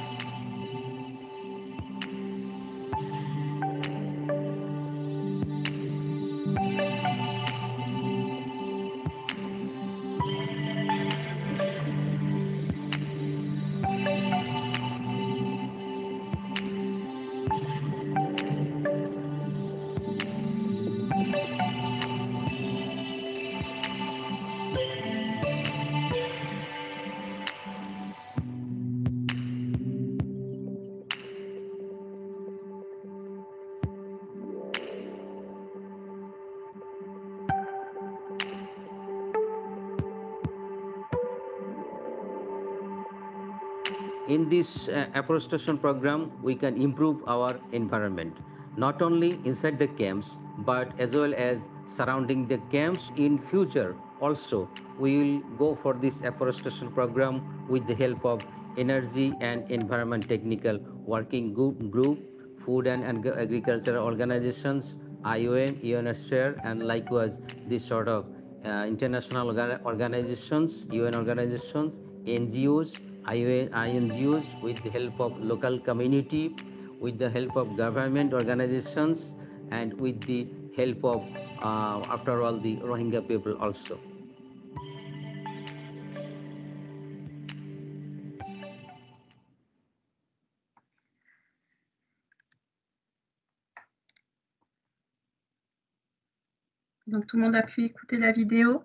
In this afforestation program, we can improve our environment, not only inside the camps, but as well as surrounding the camps. In future, also, we will go for this afforestation program with the help of Energy and Environment Technical Working Group, Food and Agricultural Organizations, IOM, UNHCR, and likewise this sort of international organizations, UN organizations, NGOs, INGOs, with the help of local community, with the help of government organizations, and with the help of, after all, the Rohingya people also. Donc, tout le monde a pu écouter la vidéo.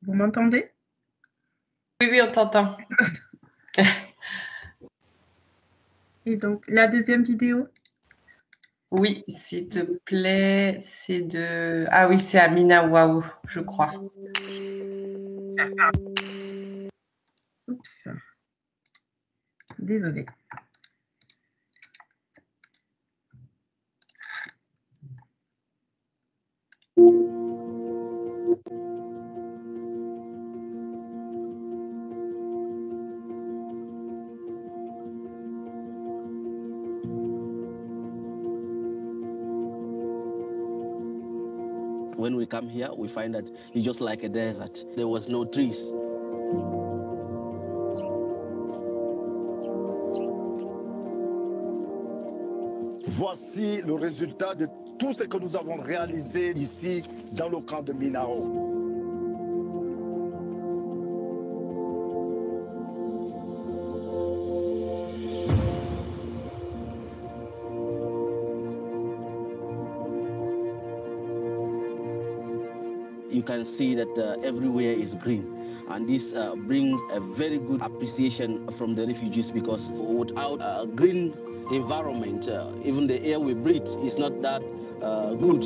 Vous m'entendez? Oui, oui, on t'entend. Et donc, la deuxième vidéo? Oui, s'il te plaît, c'est de... Ah oui, c'est Amina Waou, je crois. Oups. Désolée. When we come here, we find that it's just like a desert. There was no trees. Voici le résultat de tout ce que nous avons réalisé ici dans le camp de Minao. You can see that everywhere is green. And this brings a very good appreciation from the refugees, because without a green environment, even the air we breathe is not that good.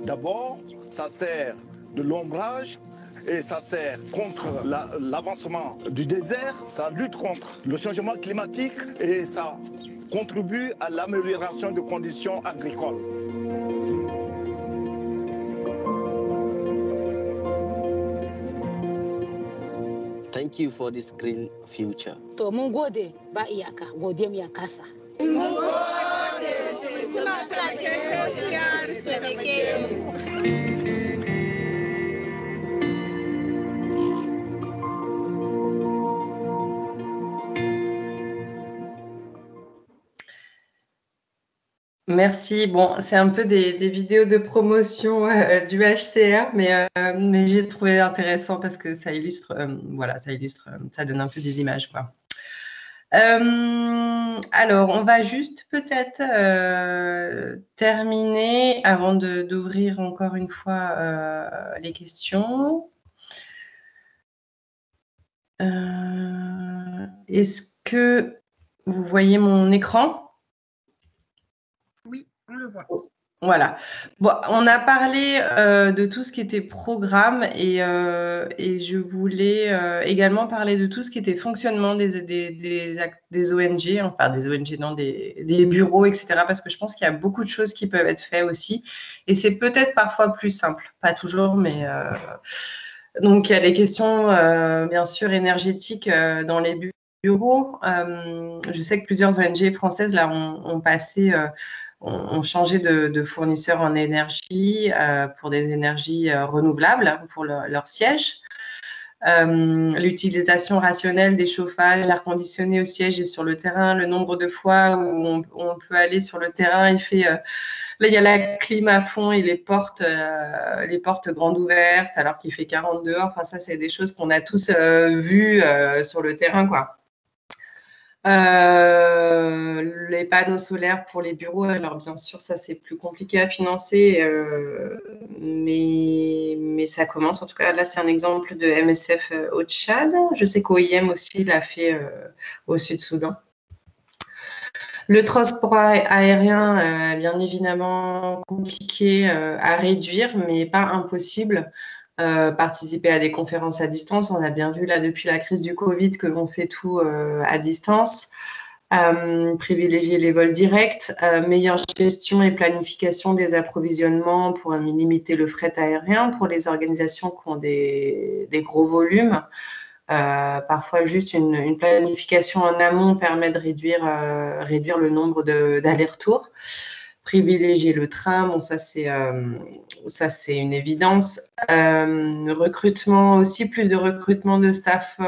D'abord, ça sert de l'ombrage et ça sert contre l'avancement du désert, ça lutte contre le changement climatique et ça contribue à l'amélioration des conditions agricoles. Thank you for this green future. To mun gode ba iyaka, godiya mu ya kasa. Mun gode, kuna Merci. Bon, c'est un peu des vidéos de promotion du HCR, mais j'ai trouvé intéressant parce que ça illustre, voilà, ça donne un peu des images, quoi. Alors, on va juste peut-être terminer avant d'ouvrir encore une fois les questions. Est-ce que vous voyez mon écran ? Oui, on le voit. Voilà. Bon, on a parlé de tout ce qui était programme et je voulais également parler de tout ce qui était fonctionnement des ONG, enfin des ONG, non, des bureaux, etc. Parce que je pense qu'il y a beaucoup de choses qui peuvent être faites aussi. Et c'est peut-être parfois plus simple. Pas toujours, mais... Donc, il y a les questions, bien sûr, énergétiques dans les bureaux. Je sais que plusieurs ONG françaises, là, ont changé de fournisseur en énergie pour des énergies renouvelables pour leur siège. L'utilisation rationnelle des chauffages, l'air conditionné au siège et sur le terrain, le nombre de fois où on peut aller sur le terrain, il fait... là, il y a la clim à fond et les portes grandes ouvertes alors qu'il fait 40 dehors. Enfin, ça, c'est des choses qu'on a tous vues sur le terrain, quoi. Les panneaux solaires pour les bureaux, alors bien sûr, ça c'est plus compliqué à financer, mais ça commence. En tout cas, là, c'est un exemple de MSF au Tchad. Je sais qu'OIM aussi l'a fait au Sud-Soudan. Le transport aérien, bien évidemment, compliqué à réduire, mais pas impossible. Participer à des conférences à distance. On a bien vu là depuis la crise du Covid qu'on fait tout à distance. Privilégier les vols directs, meilleure gestion et planification des approvisionnements pour limiter le fret aérien pour les organisations qui ont des gros volumes. Parfois, juste une planification en amont permet de réduire le nombre d'allers-retours. Privilégier le train, bon, ça c'est une évidence. Recrutement aussi, plus de recrutement de staff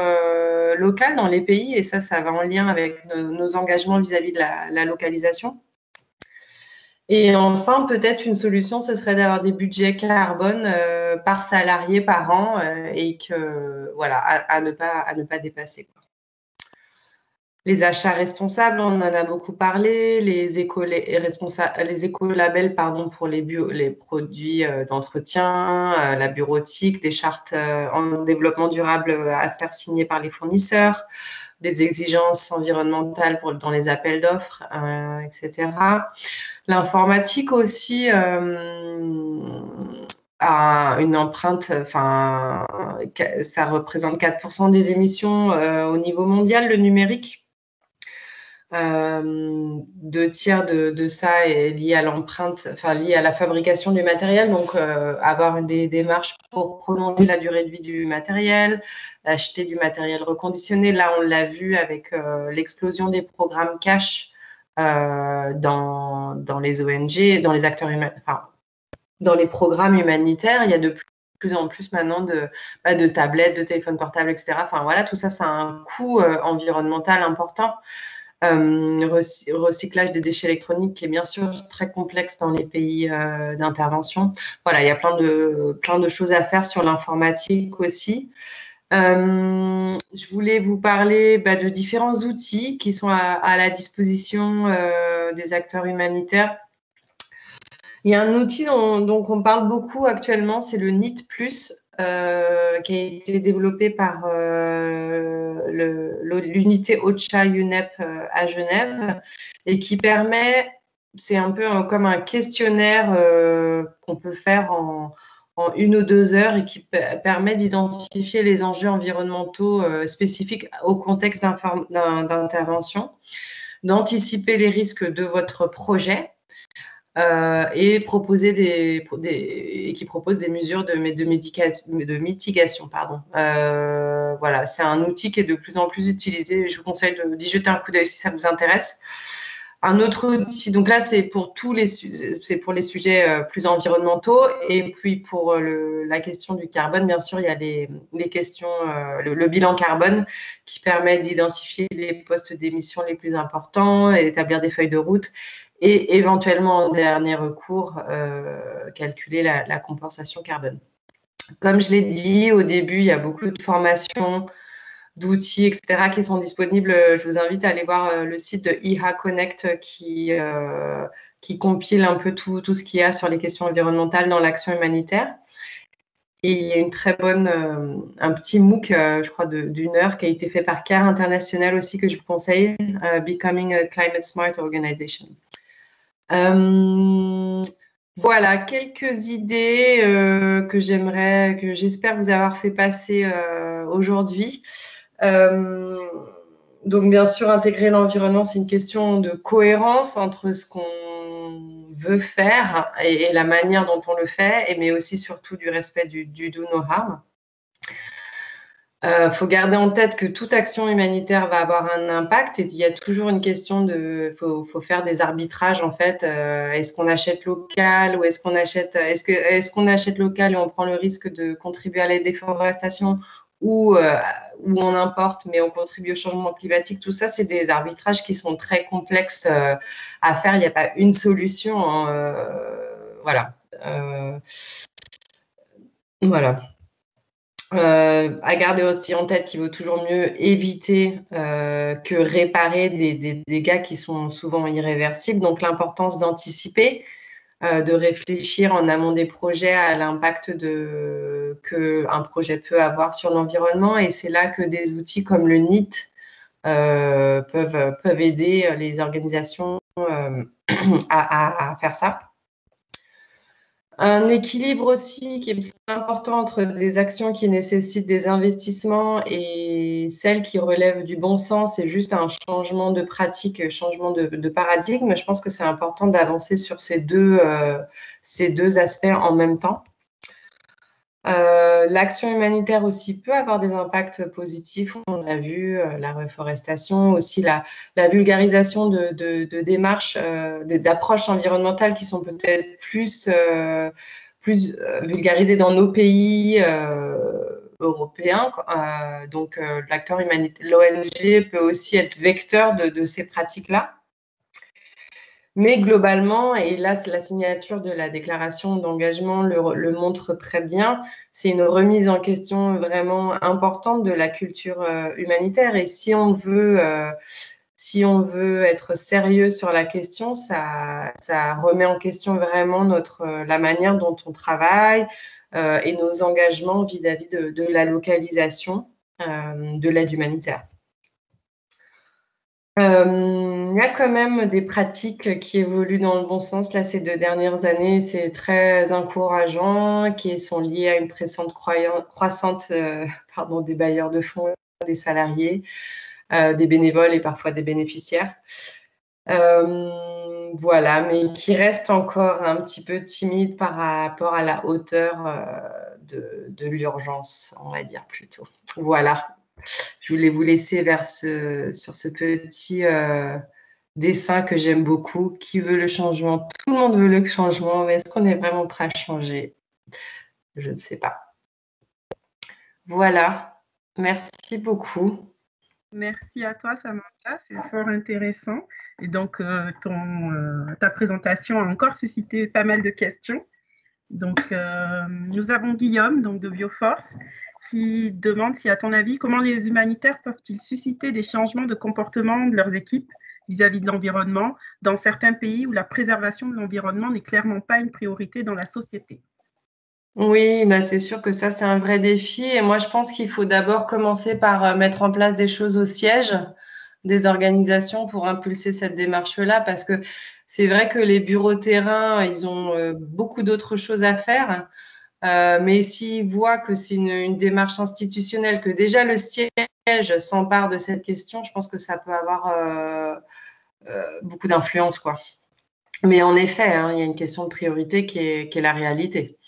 local dans les pays, et ça va en lien avec nos engagements vis-à-vis de la localisation. Et enfin, peut-être une solution, ce serait d'avoir des budgets carbone par salarié par an et que voilà, à ne pas dépasser, quoi. Les achats responsables, on en a beaucoup parlé, les écolabels pour les produits d'entretien, la bureautique, des chartes en développement durable à faire signer par les fournisseurs, des exigences environnementales dans les appels d'offres, etc. L'informatique aussi a une empreinte, ça représente 4% des émissions au niveau mondial, le numérique. 2 tiers de ça est lié à l'empreinte, lié à la fabrication du matériel, donc avoir des démarches pour prolonger la durée de vie du matériel, acheter du matériel reconditionné. Là, on l'a vu avec l'explosion des programmes cash dans les ONG, dans les acteurs humains, dans les programmes humanitaires. Il y a de plus en plus maintenant de tablettes, de téléphones portables, etc. Voilà, tout ça, ça a un coût environnemental important. Recyclage des déchets électroniques qui est bien sûr très complexe dans les pays d'intervention. Voilà, il y a plein de choses à faire sur l'informatique aussi. Je voulais vous parler de différents outils qui sont à la disposition des acteurs humanitaires. Il y a un outil dont on parle beaucoup actuellement, c'est le NEAT+, qui a été développé par l'unité OCHA UNEP à Genève et qui permet, c'est un peu comme un questionnaire qu'on peut faire en 1 ou 2 heures et qui permet d'identifier les enjeux environnementaux spécifiques au contexte d'intervention, d'anticiper les risques de votre projet et qui propose des mesures de mitigation. Voilà, c'est un outil qui est de plus en plus utilisé. Je vous conseille d'y jeter un coup d'œil si ça vous intéresse. Un autre outil, donc là, c'est pour les sujets plus environnementaux. Et puis, pour la question du carbone, bien sûr, il y a les questions, le bilan carbone qui permet d'identifier les postes d'émission les plus importants et d'établir des feuilles de route. Et éventuellement, en dernier recours, calculer la compensation carbone. Comme je l'ai dit au début, il y a beaucoup de formations, d'outils, etc., qui sont disponibles. Je vous invite à aller voir le site de IHA Connect qui compile un peu tout ce qu'il y a sur les questions environnementales dans l'action humanitaire. Et il y a un petit MOOC, je crois, d'1 heure qui a été fait par CARE International aussi, que je vous conseille, Becoming a Climate Smart Organization. Voilà, quelques idées que j'espère vous avoir fait passer aujourd'hui. Donc, bien sûr, intégrer l'environnement, c'est une question de cohérence entre ce qu'on veut faire et la manière dont on le fait, mais aussi surtout du respect du do no harm. Faut garder en tête que toute action humanitaire va avoir un impact et il y a toujours une question faut faire des arbitrages en fait. Est-ce qu'on achète local ou est-ce qu'on achète local et on prend le risque de contribuer à la déforestation ou on importe mais on contribue au changement climatique. Tout ça, c'est des arbitrages qui sont très complexes à faire. Il n'y a pas une solution. Voilà. Voilà. À garder aussi en tête qu'il vaut toujours mieux éviter que réparer des dégâts qui sont souvent irréversibles. Donc, l'importance d'anticiper, de réfléchir en amont des projets à l'impact qu'un projet peut avoir sur l'environnement. Et c'est là que des outils comme le NEAT peuvent aider les organisations à faire ça. Un équilibre aussi qui est important entre des actions qui nécessitent des investissements et celles qui relèvent du bon sens et juste un changement de pratique, changement de paradigme. Je pense que c'est important d'avancer sur ces deux aspects en même temps. L'action humanitaire aussi peut avoir des impacts positifs. On a vu la reforestation, aussi la vulgarisation de démarches, d'approches environnementales qui sont peut-être plus vulgarisées dans nos pays européens. Donc, l'acteur humanitaire, l'ONG peut aussi être vecteur de ces pratiques-là. Mais globalement, et là, la signature de la déclaration d'engagement le montre très bien, c'est une remise en question vraiment importante de la culture humanitaire. Et si on veut être sérieux sur la question, ça remet en question vraiment la manière dont on travaille et nos engagements vis-à-vis de la localisation de l'aide humanitaire. Il y a quand même des pratiques qui évoluent dans le bon sens là, ces 2 dernières années. C'est très encourageant, qui sont liées à une pression croissante des bailleurs de fonds, des salariés, des bénévoles et parfois des bénéficiaires. Voilà, mais qui reste encore un petit peu timide par rapport à la hauteur de l'urgence, on va dire plutôt. Voilà. Je voulais vous laisser sur ce petit dessin que j'aime beaucoup. Qui veut le changement? Tout le monde veut le changement, mais est-ce qu'on est vraiment prêt à changer? Je ne sais pas. Voilà. Merci beaucoup. Merci à toi, Samantha. C'est fort intéressant. Et donc, ta présentation a encore suscité pas mal de questions. Donc, nous avons Guillaume donc, de Bioforce qui demande si, à ton avis, comment les humanitaires peuvent-ils susciter des changements de comportement de leurs équipes vis-à-vis de l'environnement dans certains pays où la préservation de l'environnement n'est clairement pas une priorité dans la société? Oui, bah c'est sûr que ça, c'est un vrai défi. Et moi, je pense qu'il faut d'abord commencer par mettre en place des choses au siège des organisations pour impulser cette démarche-là, parce que c'est vrai que les bureaux terrain, ils ont beaucoup d'autres choses à faire. Mais s'ils voient que c'est une démarche institutionnelle, que déjà le siège s'empare de cette question, je pense que ça peut avoir beaucoup d'influence, quoi. Mais en effet, hein, il y a une question de priorité qui est la réalité.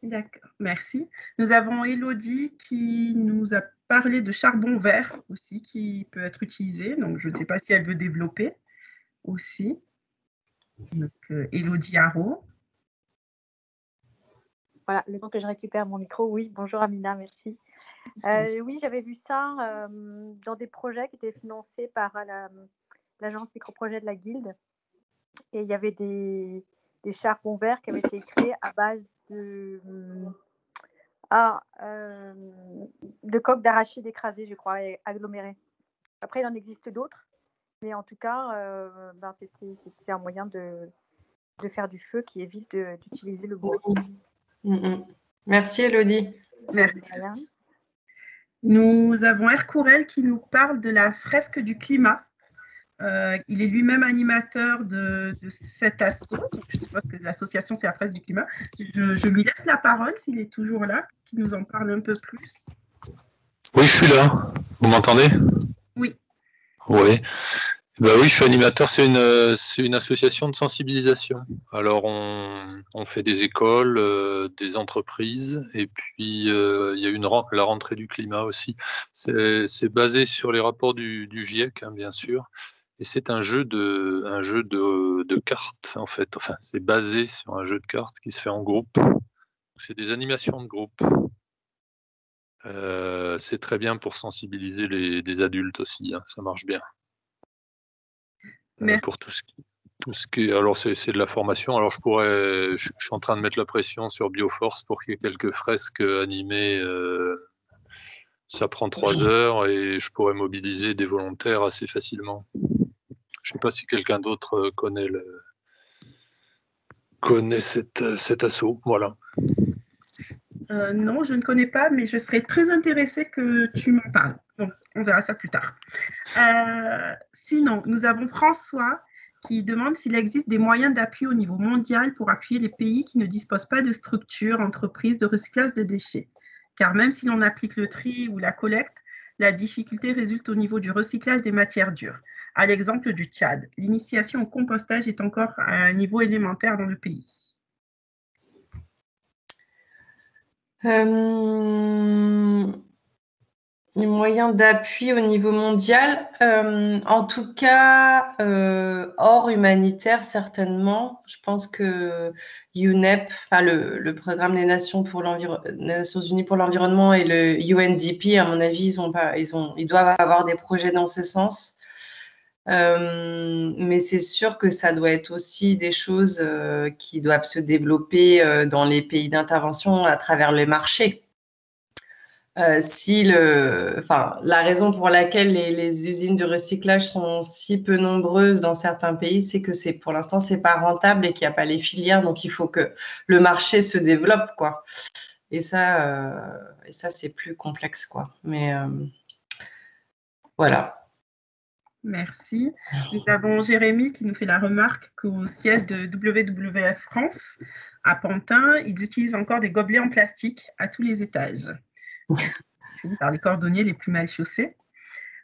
D'accord, merci. Nous avons Élodie qui nous a parlé de charbon vert aussi, qui peut être utilisé. Donc, je ne sais pas si elle veut développer aussi. Donc, Élodie Haro. Voilà, le temps que je récupère mon micro. Oui, bonjour Amina, merci. Oui, j'avais vu ça dans des projets qui étaient financés par l'agence microprojet de la Guilde. Et il y avait des charbons verts qui avaient été créés à base de coques d'arachide écrasées, je crois, et agglomérées. Après, il en existe d'autres, mais en tout cas, c'est un moyen de faire du feu qui évite d'utiliser le bois. Merci Élodie. Merci. Nous avons Ercourel qui nous parle de la fresque du climat. Il est lui-même animateur de cet asso. Je suppose que l'association, c'est la fresque du climat. Je lui laisse la parole s'il est toujours là, qu'il nous en parle un peu plus. Oui, je suis là. Vous m'entendez? Oui. Oui. Bah oui, je suis animateur. C'est une association de sensibilisation. Alors, on fait des écoles, des entreprises, et puis il y a la rentrée du climat aussi. C'est basé sur les rapports du GIEC, hein, bien sûr. Et c'est un jeu de cartes, en fait. Enfin, c'est basé sur un jeu de cartes qui se fait en groupe. C'est des animations de groupe. C'est très bien pour sensibiliser des adultes aussi, hein, ça marche bien. Pour tout ce qui est, alors c'est de la formation. Alors je suis en train de mettre la pression sur Bioforce pour qu'il y ait quelques fresques animées. Ça prend 3 heures et je pourrais mobiliser des volontaires assez facilement. Je ne sais pas si quelqu'un d'autre connaît cet assaut. Voilà. Non, je ne connais pas, mais je serais très intéressée que tu m'en parles. Bon, on verra ça plus tard. Sinon, nous avons François qui demande s'il existe des moyens d'appui au niveau mondial pour appuyer les pays qui ne disposent pas de structures, entreprises de recyclage de déchets. Car même si l'on applique le tri ou la collecte, la difficulté résulte au niveau du recyclage des matières dures. À l'exemple du Tchad, l'initiation au compostage est encore à un niveau élémentaire dans le pays. Les moyens d'appui au niveau mondial, en tout cas, hors humanitaire, certainement. Je pense que UNEP, enfin le programme des Nations Unies pour l'environnement et le UNDP, à mon avis, ils doivent avoir des projets dans ce sens. Mais c'est sûr que ça doit être aussi des choses qui doivent se développer dans les pays d'intervention à travers les marchés. La raison pour laquelle les usines de recyclage sont si peu nombreuses dans certains pays, c'est que pour l'instant, c'est pas rentable et qu'il n'y a pas les filières, donc il faut que le marché se développe, quoi. Et ça, c'est plus complexe, quoi. Mais voilà. Merci. Nous avons Jérémy qui nous fait la remarque qu'au siège de WWF France, à Pantin, ils utilisent encore des gobelets en plastique à tous les étages. Par les cordonniers les plus mal chaussés.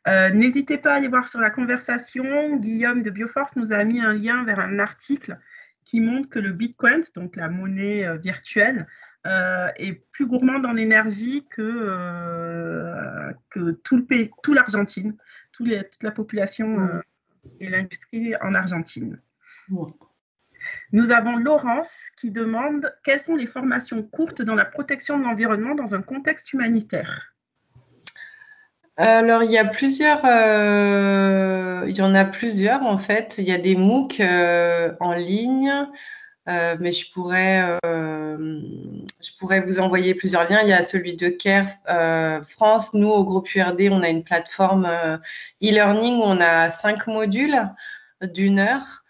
N'hésitez pas à aller voir sur la conversation. Guillaume de Bioforce nous a mis un lien vers un article qui montre que le Bitcoin, donc la monnaie virtuelle, est plus gourmand en énergie que tout l'Argentine, toute la population et l'industrie en Argentine. Nous avons Laurence qui demande quelles sont les formations courtes dans la protection de l'environnement dans un contexte humanitaire. Alors, il y en a plusieurs en fait. Il y a des MOOC en ligne, mais je pourrais vous envoyer plusieurs liens. Il y a celui de CARE France. Nous, au groupe URD, on a une plateforme e-learning où on a 5 modules d'1 heure.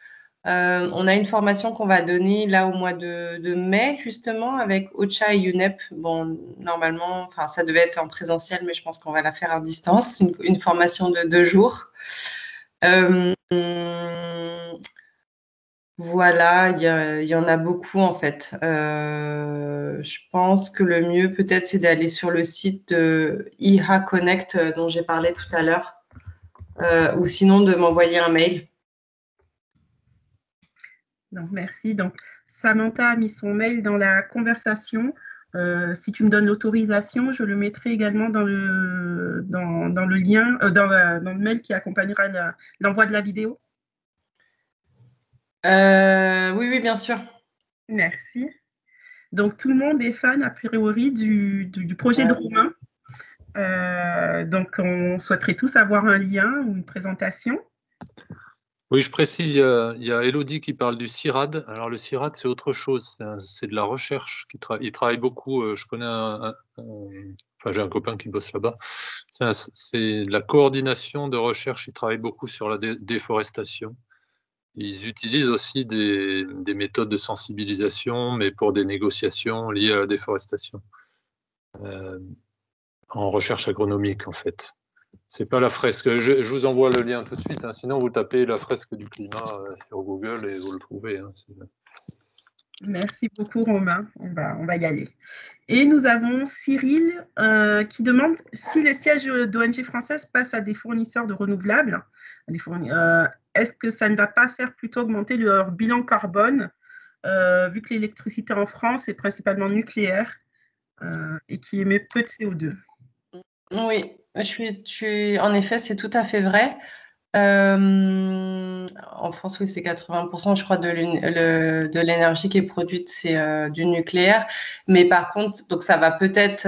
On a une formation qu'on va donner là au mois de mai, justement, avec OCHA et UNEP. Bon, normalement, ça devait être en présentiel, mais je pense qu'on va la faire à distance, une formation de 2 jours. Voilà, il y en a beaucoup, en fait. Je pense que le mieux, peut-être, c'est d'aller sur le site de IHA Connect dont j'ai parlé tout à l'heure, ou sinon de m'envoyer un mail. Donc, merci. Donc, Samantha a mis son mail dans la conversation. Si tu me donnes l'autorisation, je le mettrai également dans le lien, dans le mail qui accompagnera l'envoi de la vidéo. Oui, bien sûr. Merci. Donc, tout le monde est fan, a priori, du projet de Romain. Donc, on souhaiterait tous avoir un lien ou une présentation. Oui, je précise, il y a Elodie qui parle du CIRAD. Alors, le CIRAD, c'est autre chose. C'est de la recherche. Il travaille beaucoup. Je connais j'ai un copain qui bosse là-bas. C'est de la coordination de recherche. Il travaille beaucoup sur la déforestation. Ils utilisent aussi des méthodes de sensibilisation, mais pour des négociations liées à la déforestation. En recherche agronomique, en fait. C'est pas la fresque. Je vous envoie le lien tout de suite. Sinon, vous tapez la fresque du climat sur Google et vous le trouvez. Merci beaucoup, Romain. On va y aller. Et nous avons Cyril qui demande si les sièges d'ONG françaises passent à des fournisseurs de renouvelables. Est-ce que ça ne va pas faire plutôt augmenter leur bilan carbone, vu que l'électricité en France est principalement nucléaire et qui émet peu de CO2? Oui, en effet, c'est tout à fait vrai. En France, oui, c'est 80%, je crois, de l'énergie qui est produite, c'est du nucléaire. Mais par contre, donc ça va peut-être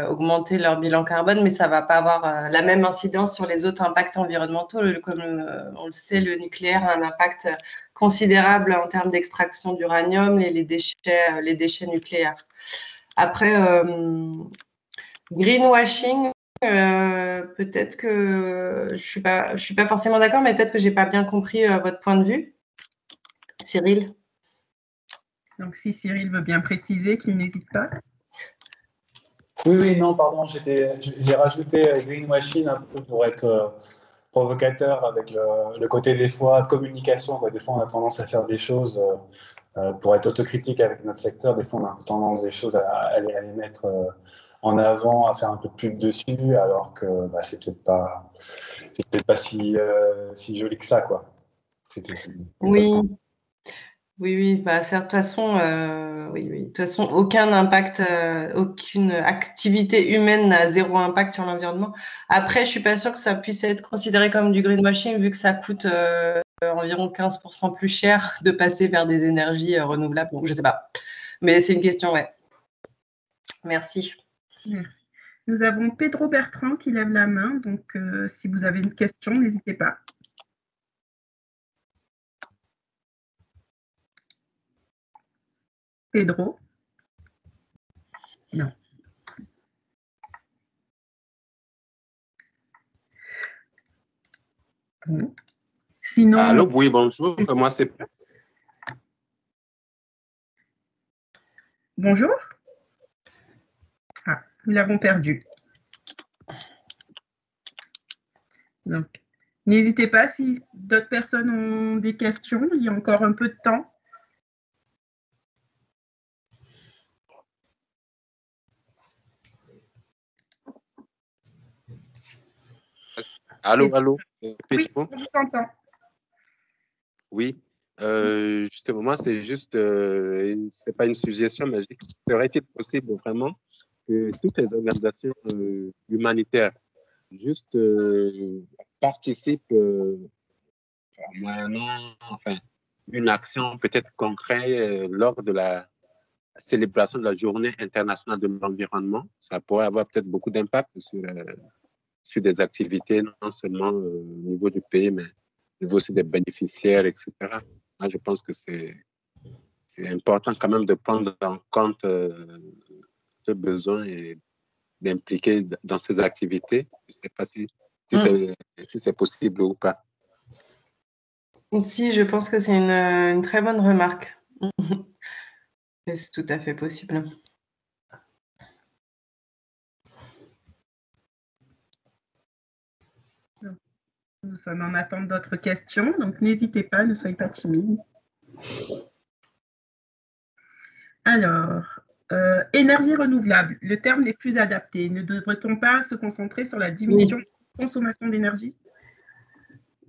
augmenter leur bilan carbone, mais ça ne va pas avoir la même incidence sur les autres impacts environnementaux. Comme on le sait, le nucléaire a un impact considérable en termes d'extraction d'uranium et les déchets nucléaires. Après, greenwashing, peut-être que je suis pas forcément d'accord, mais peut-être que j'ai pas bien compris votre point de vue. Cyril? Donc, si Cyril veut bien préciser, qu'il n'hésite pas. Oui, non, pardon, j'ai rajouté greenwashing un peu pour être provocateur avec le côté des fois communication, quoi. Des fois, on a tendance à faire des choses pour être autocritique avec notre secteur. Des fois, on a tendance des choses à les mettre en avant, à faire un peu de pub dessus, alors que bah, c'est peut-être pas si joli que ça, quoi. Oui. Oui, bah, de toute façon, oui. De toute façon, aucun impact, aucune activité humaine n'a zéro impact sur l'environnement. Après, je suis pas sûre que ça puisse être considéré comme du greenwashing, vu que ça coûte environ 15% plus cher de passer vers des énergies renouvelables. Donc, je sais pas. Mais c'est une question, ouais. Merci. Merci. Nous avons Pedro Bertrand qui lève la main. Donc, si vous avez une question, n'hésitez pas. Pedro? Non. Bon. Sinon... Allô, oui, bonjour. Moi, c'est... Bonjour. Ah, nous l'avons perdu. Donc, n'hésitez pas si d'autres personnes ont des questions. Il y a encore un peu de temps. Allô. Oui, on vous entend. Oui. Justement, c'est juste, c'est pas une suggestion, mais serait-il possible vraiment que toutes les organisations humanitaires juste participent moyennant, enfin, une action peut-être concrète lors de la célébration de la Journée internationale de l'environnement? Ça pourrait avoir peut-être beaucoup d'impact sur des activités, non seulement au niveau du pays, mais au niveau aussi des bénéficiaires, etc. Là, je pense que c'est important quand même de prendre en compte ce besoin et d'impliquer dans ces activités. Je ne sais pas si c'est possible ou pas. Si, je pense que c'est une très bonne remarque. C'est tout à fait possible. Nous sommes en attente d'autres questions, donc n'hésitez pas, ne soyez pas timides. Alors, énergie renouvelable, le terme n'est plus adapté. Ne devrait-on pas se concentrer sur la diminution de la consommation d'énergie?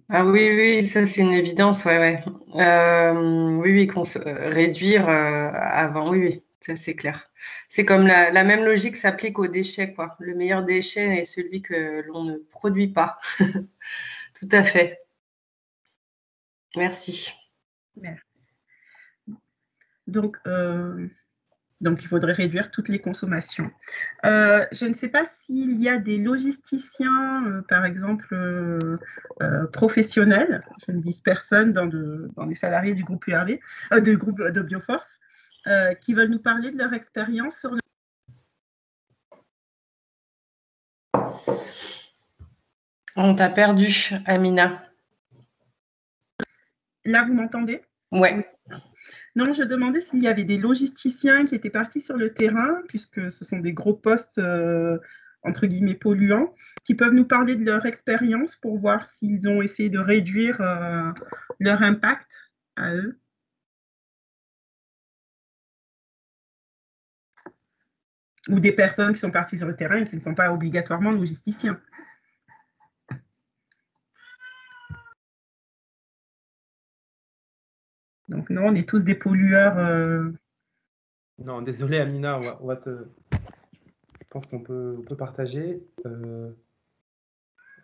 Ah oui, ça c'est une évidence, ouais. Oui, réduire avant, oui, ça c'est clair. C'est comme la même logique s'applique aux déchets, quoi. Le meilleur déchet est celui que l'on ne produit pas. Tout à fait. Merci. Merci. Donc, il faudrait réduire toutes les consommations. Je ne sais pas s'il y a des logisticiens, par exemple, professionnels, je ne vise personne dans les salariés du groupe URD, du groupe de Bioforce, qui veulent nous parler de leur expérience sur le... On t'a perdu, Amina. Là, vous m'entendez? Ouais. Non, je demandais s'il y avait des logisticiens qui étaient partis sur le terrain, puisque ce sont des gros postes, entre guillemets, polluants, qui peuvent nous parler de leur expérience pour voir s'ils ont essayé de réduire leur impact à eux. Ou des personnes qui sont parties sur le terrain et qui ne sont pas obligatoirement logisticiens. Donc non, on est tous des pollueurs. Non, désolé Amina, je pense qu'on peut partager.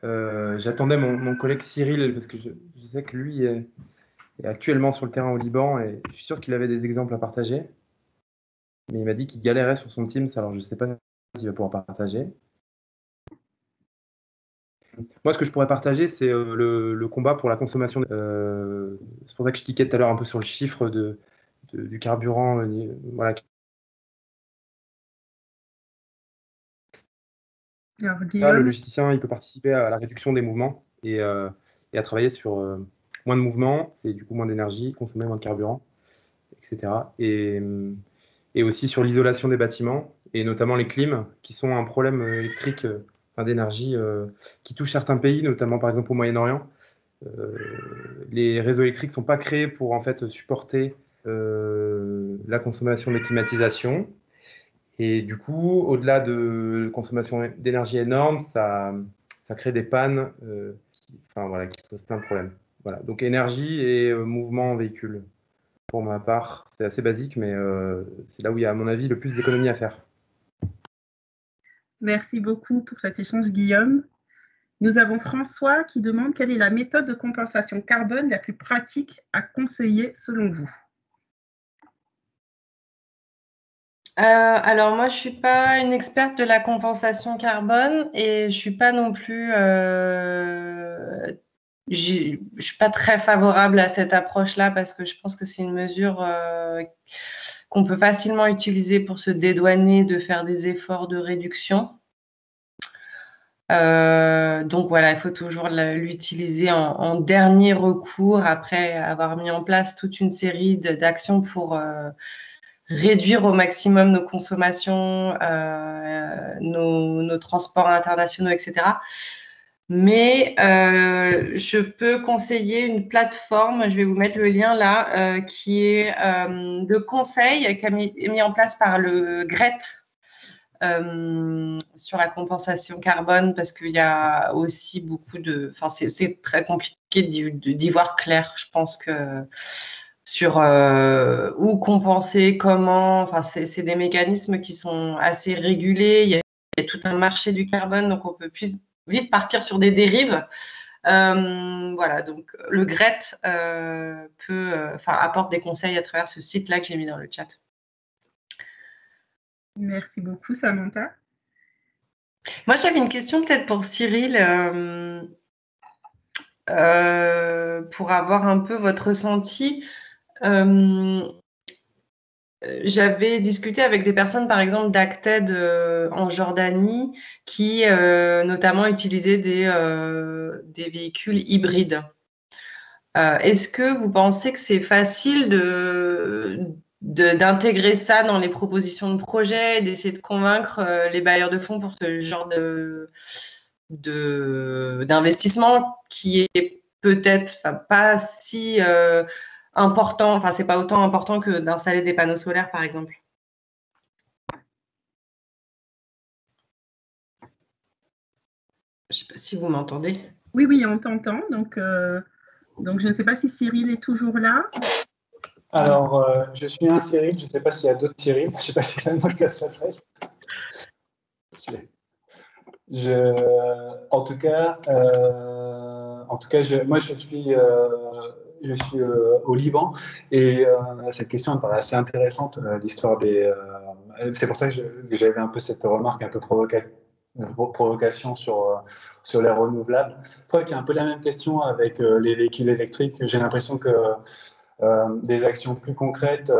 J'attendais mon collègue Cyril, parce que je sais que lui est actuellement sur le terrain au Liban, et je suis sûr qu'il avait des exemples à partager. Mais il m'a dit qu'il galérait sur son Teams, alors je ne sais pas s'il va pouvoir partager. Moi, ce que je pourrais partager, c'est le combat pour la consommation. C'est pour ça que je tiquais tout à l'heure un peu sur le chiffre du carburant. Voilà. Alors, Là, le logisticien, il peut participer à la réduction des mouvements et à travailler sur moins de mouvements, c'est du coup moins d'énergie, consommer moins de carburant, etc. Et aussi sur l'isolation des bâtiments, et notamment les clims, qui sont un problème électrique, d'énergie qui touche certains pays, notamment par exemple au Moyen-Orient. Les réseaux électriques ne sont pas créés pour en fait supporter la consommation des climatisations. Et du coup, au-delà de consommation d'énergie énorme, ça crée des pannes qui posent plein de problèmes. Voilà. Donc énergie et mouvement en véhicule. Pour ma part, c'est assez basique, mais c'est là où il y a, à mon avis, le plus d'économies à faire. Merci beaucoup pour cet échange, Guillaume. Nous avons François qui demande quelle est la méthode de compensation carbone la plus pratique à conseiller selon vous. Alors moi, je suis pas une experte de la compensation carbone et je suis pas non plus, je suis pas très favorable à cette approche-là parce que je pense que c'est une mesure qu'on peut facilement utiliser pour se dédouaner de faire des efforts de réduction. Donc voilà, il faut toujours l'utiliser en dernier recours après avoir mis en place toute une série d'actions pour réduire au maximum nos consommations, nos transports internationaux, etc. Mais je peux conseiller une plateforme, je vais vous mettre le lien là, qui est de conseil qui est mis en place par le GRET sur la compensation carbone, parce qu'il y a aussi beaucoup de... Enfin, c'est très compliqué d'y voir clair. Je pense que sur où compenser, comment... Enfin, c'est des mécanismes qui sont assez régulés. Il y a tout un marché du carbone, donc on peut vite partir sur des dérives. Voilà, donc le GRET apporte des conseils à travers ce site-là que j'ai mis dans le chat. Merci beaucoup, Samantha. Moi, j'avais une question peut-être pour Cyril, pour avoir un peu votre ressenti. J'avais discuté avec des personnes, par exemple, d'Acted en Jordanie, qui notamment utilisaient des véhicules hybrides. Est-ce que vous pensez que c'est facile d'intégrer ça dans les propositions de projet, d'essayer de convaincre les bailleurs de fonds pour ce genre d'investissement qui est peut-être pas si important, enfin c'est pas autant important que d'installer des panneaux solaires par exemple? Je ne sais pas si vous m'entendez. Oui, on t'entend. Donc je ne sais pas si Cyril est toujours là. Alors, je suis un Cyril, je ne sais pas s'il y a d'autres Cyril, je ne sais pas si c'est à moi que ça s'adresse. En tout cas, moi je suis au Liban et cette question me paraît assez intéressante, l'histoire des. C'est pour ça que j'avais un peu cette remarque un peu provocation sur les renouvelables. Je crois qu'il y a un peu la même question avec les véhicules électriques. J'ai l'impression que des actions plus concrètes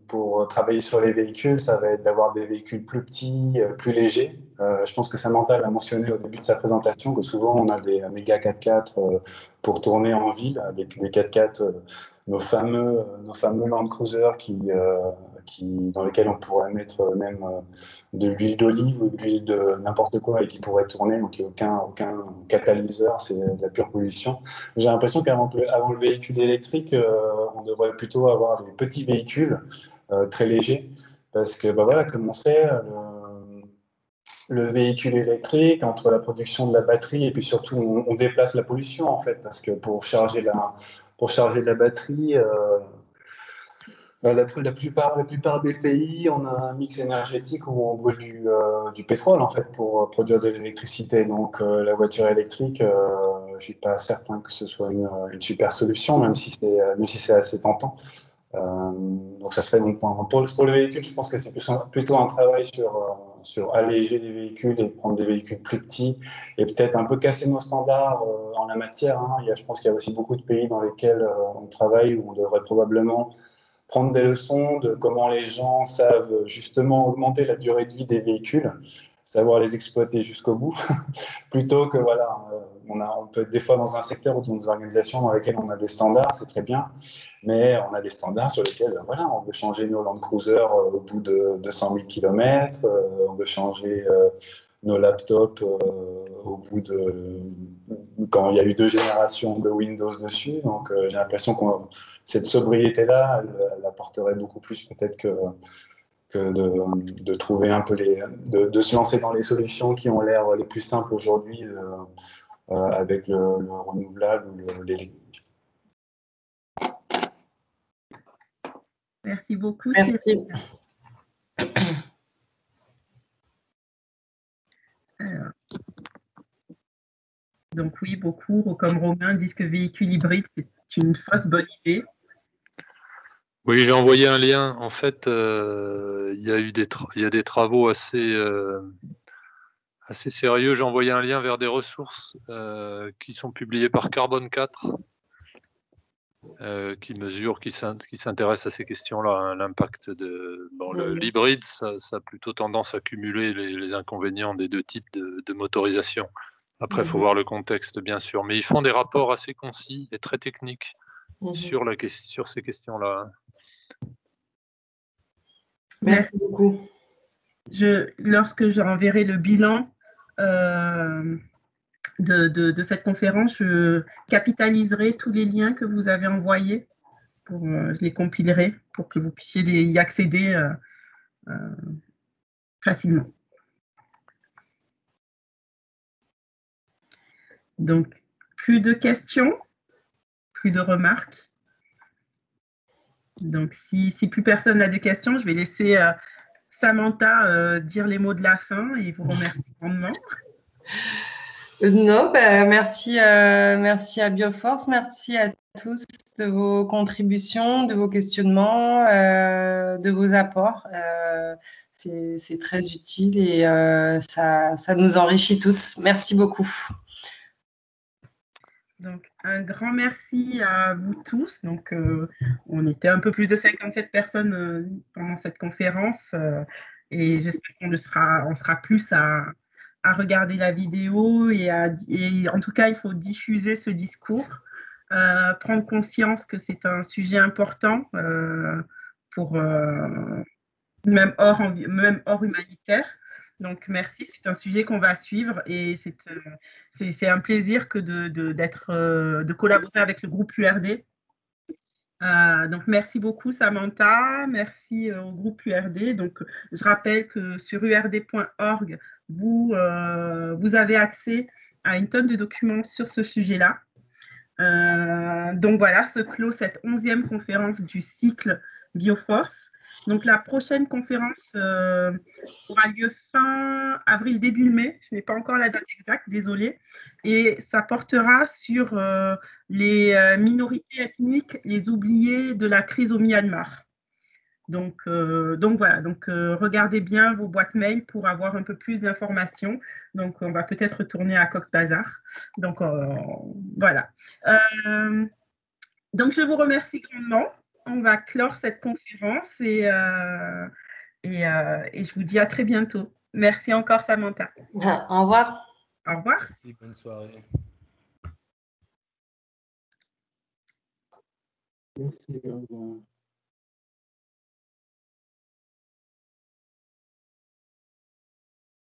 pour travailler sur les véhicules, ça va être d'avoir des véhicules plus petits, plus légers. Je pense que Samantha l'a mentionné au début de sa présentation, que souvent on a des méga 4x4 pour tourner en ville, des 4x4, nos fameux Land Cruiser dans lesquels on pourrait mettre même de l'huile d'olive ou de l'huile de n'importe quoi et qui pourrait tourner, donc il n'y a aucun catalyseur, c'est de la pure pollution. J'ai l'impression qu'avant le véhicule électrique, on devrait plutôt avoir des petits véhicules très légers, parce que voilà, comme on sait, le véhicule électrique, entre la production de la batterie et puis surtout on déplace la pollution en fait, parce que pour charger la batterie, la plupart des pays, on a un mix énergétique où on brûle du pétrole en fait pour produire de l'électricité. Donc la voiture électrique, je suis pas certain que ce soit une super solution, même si c'est assez tentant. Donc ça serait mon point. Pour le véhicule, je pense que c'est plutôt un travail sur alléger les véhicules et prendre des véhicules plus petits et peut-être un peu casser nos standards en la matière. Hein. Je pense qu'il y a aussi beaucoup de pays dans lesquels on travaille où on devrait probablement prendre des leçons de comment les gens savent justement augmenter la durée de vie des véhicules, savoir les exploiter jusqu'au bout, plutôt que voilà, on peut être des fois dans un secteur ou dans des organisations dans lesquelles on a des standards, c'est très bien, mais on a des standards sur lesquels voilà, on veut changer nos Land Cruiser au bout de 200 000 km, on veut changer nos laptops au bout de quand il y a eu 2 générations de Windows dessus. Donc j'ai l'impression que cette sobriété-là, elle apporterait beaucoup plus peut-être que de trouver un peu de se lancer dans les solutions qui ont l'air les plus simples aujourd'hui avec le renouvelable ou l'électrique. Merci beaucoup. Merci. Alors, donc oui, beaucoup, comme Romain, disent que véhicule hybride, c'est une fausse bonne idée. Oui, j'ai envoyé un lien. En fait, il y a des travaux assez sérieux. J'ai envoyé un lien vers des ressources qui sont publiées par Carbone 4, qui s'intéressent à ces questions-là, hein, l'impact de l'hybride, ça a plutôt tendance à cumuler les inconvénients des 2 types de motorisation. Après, il faut voir le contexte, bien sûr, mais ils font des rapports assez concis et très techniques sur ces questions-là. Merci beaucoup. Lorsque j'enverrai le bilan de cette conférence, je capitaliserai tous les liens que vous avez envoyés. Je les compilerai pour que vous puissiez y accéder facilement. Donc, plus de questions, plus de remarques. Donc, si plus personne n'a de questions, je vais laisser Samantha dire les mots de la fin et vous remercier grandement. Non, merci à Bioforce, merci à tous de vos contributions, de vos questionnements, de vos apports. C'est très utile et ça nous enrichit tous. Merci beaucoup. Donc, un grand merci à vous tous. Donc, on était un peu plus de 57 personnes pendant cette conférence et j'espère qu'on sera plus à regarder la vidéo et en tout cas, il faut diffuser ce discours, prendre conscience que c'est un sujet important pour même hors humanitaire. Donc, merci, c'est un sujet qu'on va suivre et c'est un plaisir que de collaborer avec le groupe URD. Donc, merci beaucoup, Samantha. Merci au groupe URD. Donc, je rappelle que sur urd.org, vous avez accès à une tonne de documents sur ce sujet-là. Donc, voilà, se clôt cette 11e conférence du cycle Bioforce. Donc, la prochaine conférence aura lieu fin avril, début mai. Je n'ai pas encore la date exacte, désolée. Et ça portera sur les minorités ethniques, les oubliés de la crise au Myanmar. Donc voilà, regardez bien vos boîtes mail pour avoir un peu plus d'informations. Donc, on va peut-être retourner à Cox's Bazar. Donc, voilà. Donc, je vous remercie grandement. On va clore cette conférence et je vous dis à très bientôt. Merci encore, Samantha. Au revoir. Au revoir. Merci, bonne soirée. Merci, au revoir.